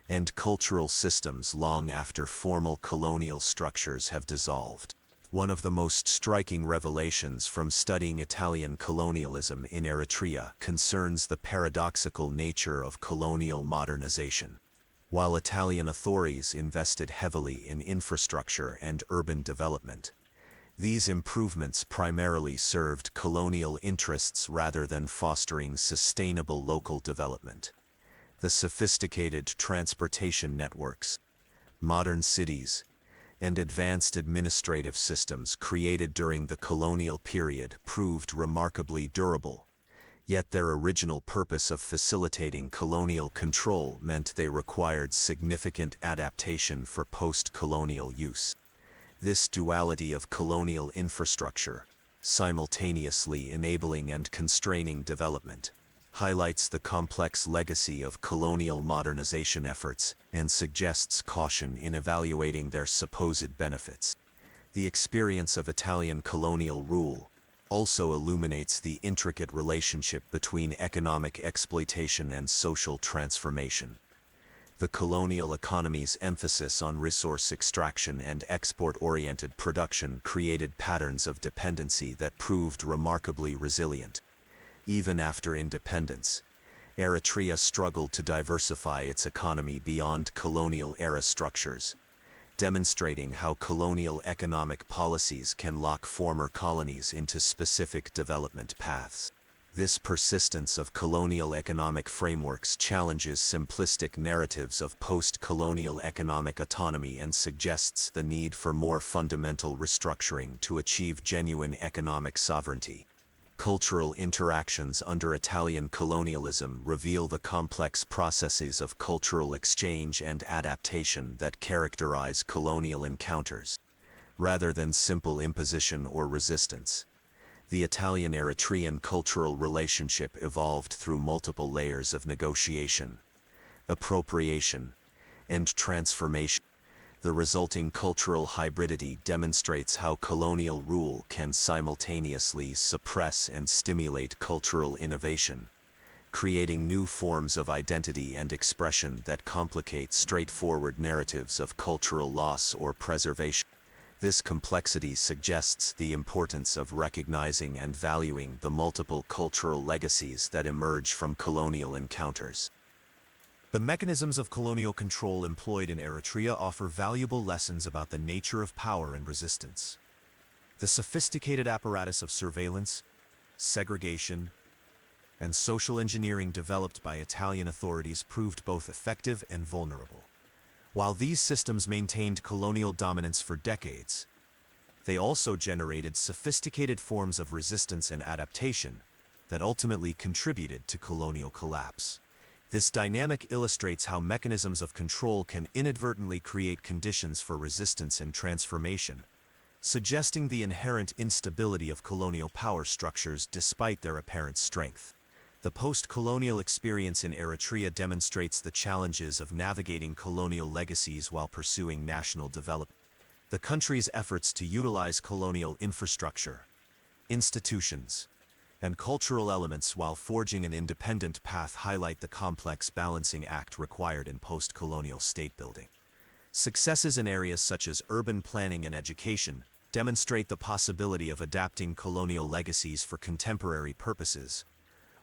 and cultural systems long after formal colonial structures have dissolved. One of the most striking revelations from studying Italian colonialism in Eritrea concerns the paradoxical nature of colonial modernization. While Italian authorities invested heavily in infrastructure and urban development, These improvements primarily served colonial interests rather than fostering sustainable local development. The sophisticated transportation networks, modern cities, and advanced administrative systems created during the colonial period proved remarkably durable, yet their original purpose of facilitating colonial control meant they required significant adaptation for post-colonial use. This duality of colonial infrastructure, simultaneously enabling and constraining development, highlights the complex legacy of colonial modernization efforts and suggests caution in evaluating their supposed benefits. The experience of Italian colonial rule also illuminates the intricate relationship between economic exploitation and social transformation. The colonial economy's emphasis on resource extraction and export-oriented production created patterns of dependency that proved remarkably resilient. Even after independence, Eritrea struggled to diversify its economy beyond colonial-era structures, demonstrating how colonial economic policies can lock former colonies into specific development paths. This persistence of colonial economic frameworks challenges simplistic narratives of post-colonial economic autonomy and suggests the need for more fundamental restructuring to achieve genuine economic sovereignty. Cultural interactions under Italian colonialism reveal the complex processes of cultural exchange and adaptation that characterize colonial encounters. Rather than simple imposition or resistance, the Italian-Eritrean cultural relationship evolved through multiple layers of negotiation, appropriation, and transformation. The resulting cultural hybridity demonstrates how colonial rule can simultaneously suppress and stimulate cultural innovation, creating new forms of identity and expression that complicate straightforward narratives of cultural loss or preservation. This complexity suggests the importance of recognizing and valuing the multiple cultural legacies that emerge from colonial encounters. The mechanisms of colonial control employed in Eritrea offer valuable lessons about the nature of power and resistance. The sophisticated apparatus of surveillance, segregation, and social engineering developed by Italian authorities proved both effective and vulnerable. While these systems maintained colonial dominance for decades, they also generated sophisticated forms of resistance and adaptation that ultimately contributed to colonial collapse. This dynamic illustrates how mechanisms of control can inadvertently create conditions for resistance and transformation, suggesting the inherent instability of colonial power structures despite their apparent strength. The post-colonial experience in Eritrea demonstrates the challenges of navigating colonial legacies while pursuing national development. The country's efforts to utilize colonial infrastructure, institutions, and cultural elements while forging an independent path highlight the complex balancing act required in post-colonial state building. Successes in areas such as urban planning and education demonstrate the possibility of adapting colonial legacies for contemporary purposes,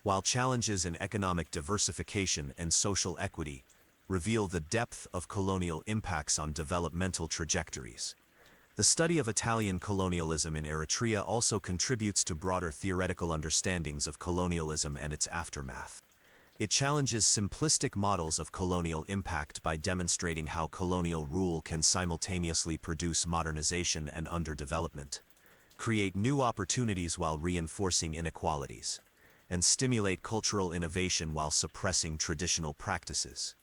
while challenges in economic diversification and social equity reveal the depth of colonial impacts on developmental trajectories. The study of Italian colonialism in Eritrea also contributes to broader theoretical understandings of colonialism and its aftermath. It challenges simplistic models of colonial impact by demonstrating how colonial rule can simultaneously produce modernization and underdevelopment, create new opportunities while reinforcing inequalities, and stimulate cultural innovation while suppressing traditional practices.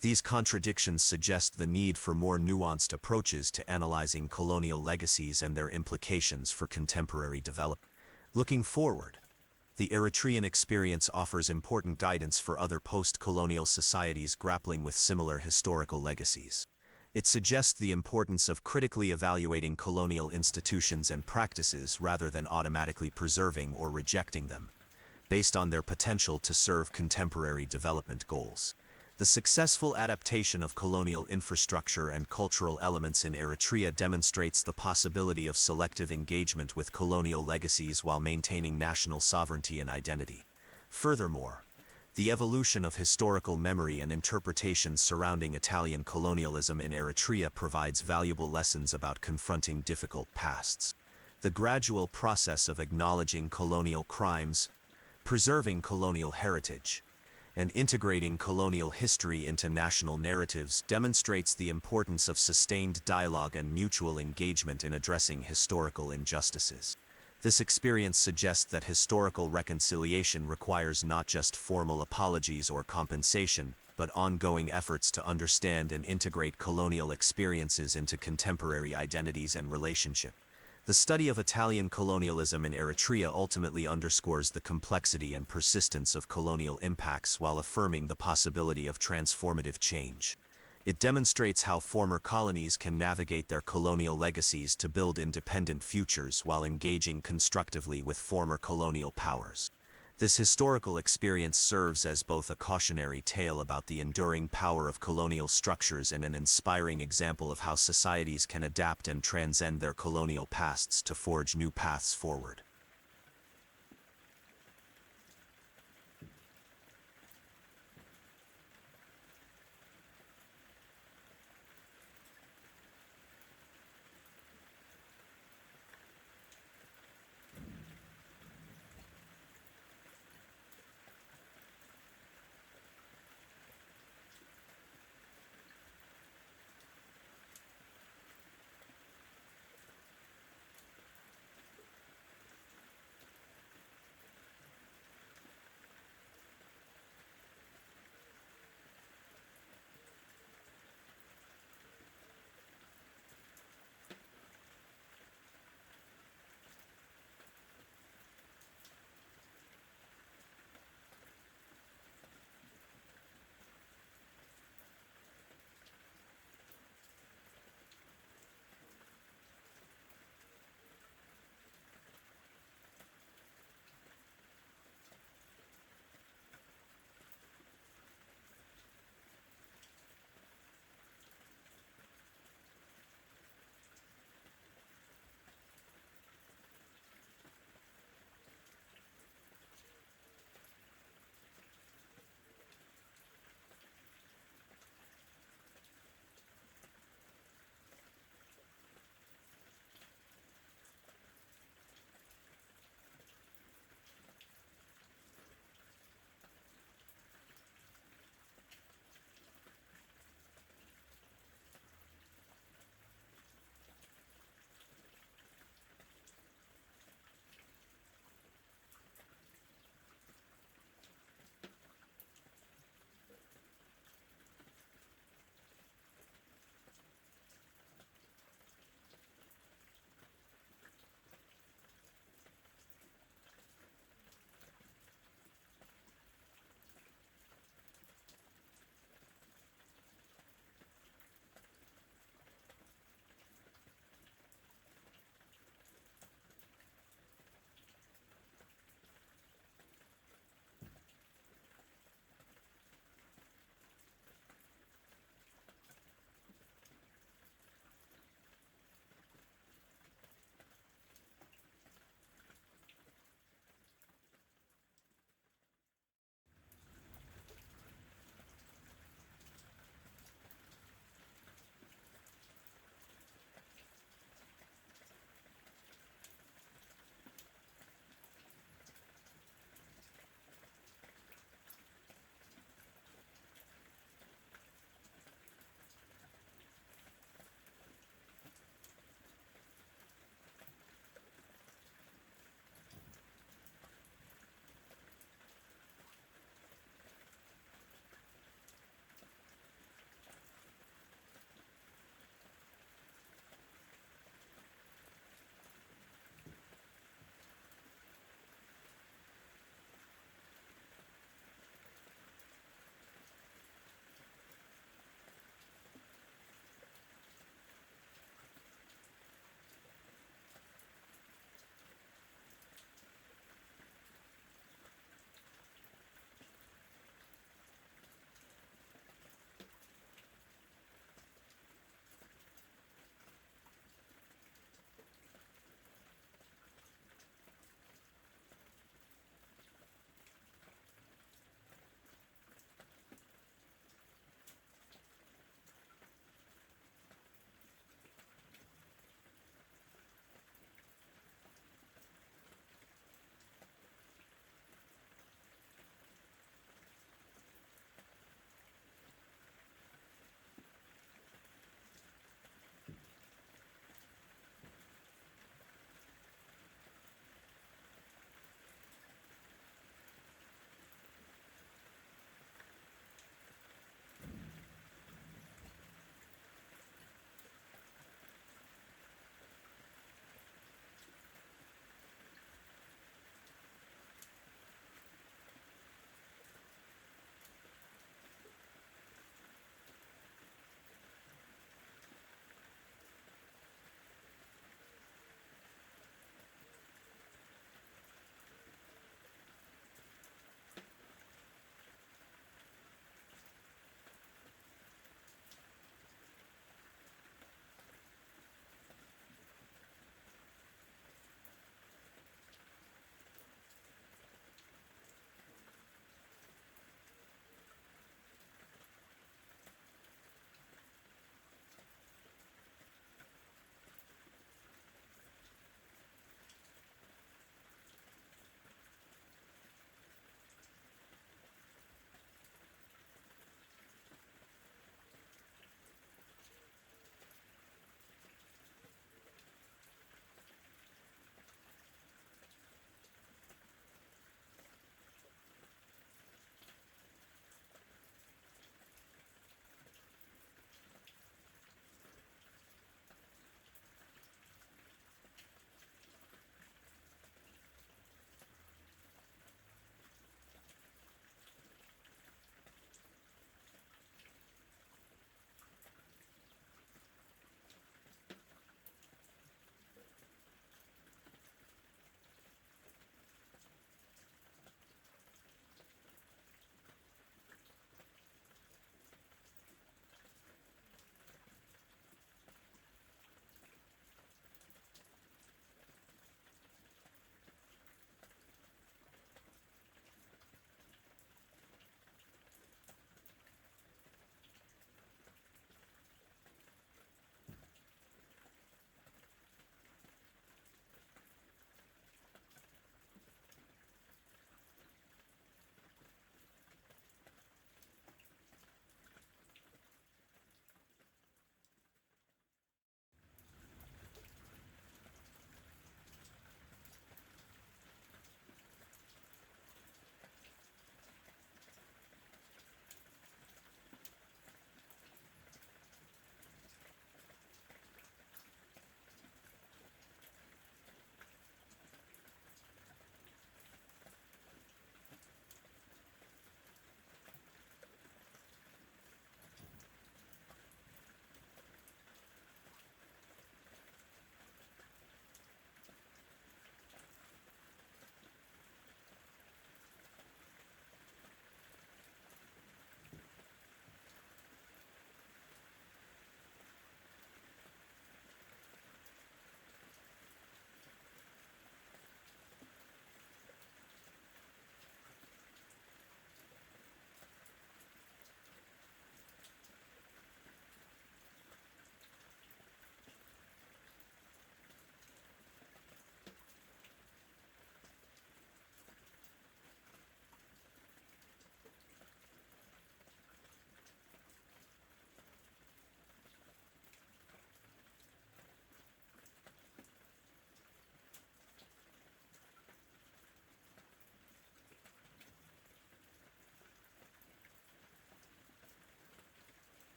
These contradictions suggest the need for more nuanced approaches to analyzing colonial legacies and their implications for contemporary development. Looking forward, the Eritrean experience offers important guidance for other post-colonial societies grappling with similar historical legacies. It suggests the importance of critically evaluating colonial institutions and practices rather than automatically preserving or rejecting them, based on their potential to serve contemporary development goals. The successful adaptation of colonial infrastructure and cultural elements in Eritrea demonstrates the possibility of selective engagement with colonial legacies while maintaining national sovereignty and identity. Furthermore, the evolution of historical memory and interpretation surrounding Italian colonialism in Eritrea provides valuable lessons about confronting difficult pasts. the gradual process of acknowledging colonial crimes, preserving colonial heritage, and integrating colonial history into national narratives demonstrates the importance of sustained dialogue and mutual engagement in addressing historical injustices. This experience suggests that historical reconciliation requires not just formal apologies or compensation, but ongoing efforts to understand and integrate colonial experiences into contemporary identities and relationships. The study of Italian colonialism in Eritrea ultimately underscores the complexity and persistence of colonial impacts while affirming the possibility of transformative change. It demonstrates how former colonies can navigate their colonial legacies to build independent futures while engaging constructively with former colonial powers. This historical experience serves as both a cautionary tale about the enduring power of colonial structures and an inspiring example of how societies can adapt and transcend their colonial pasts to forge new paths forward.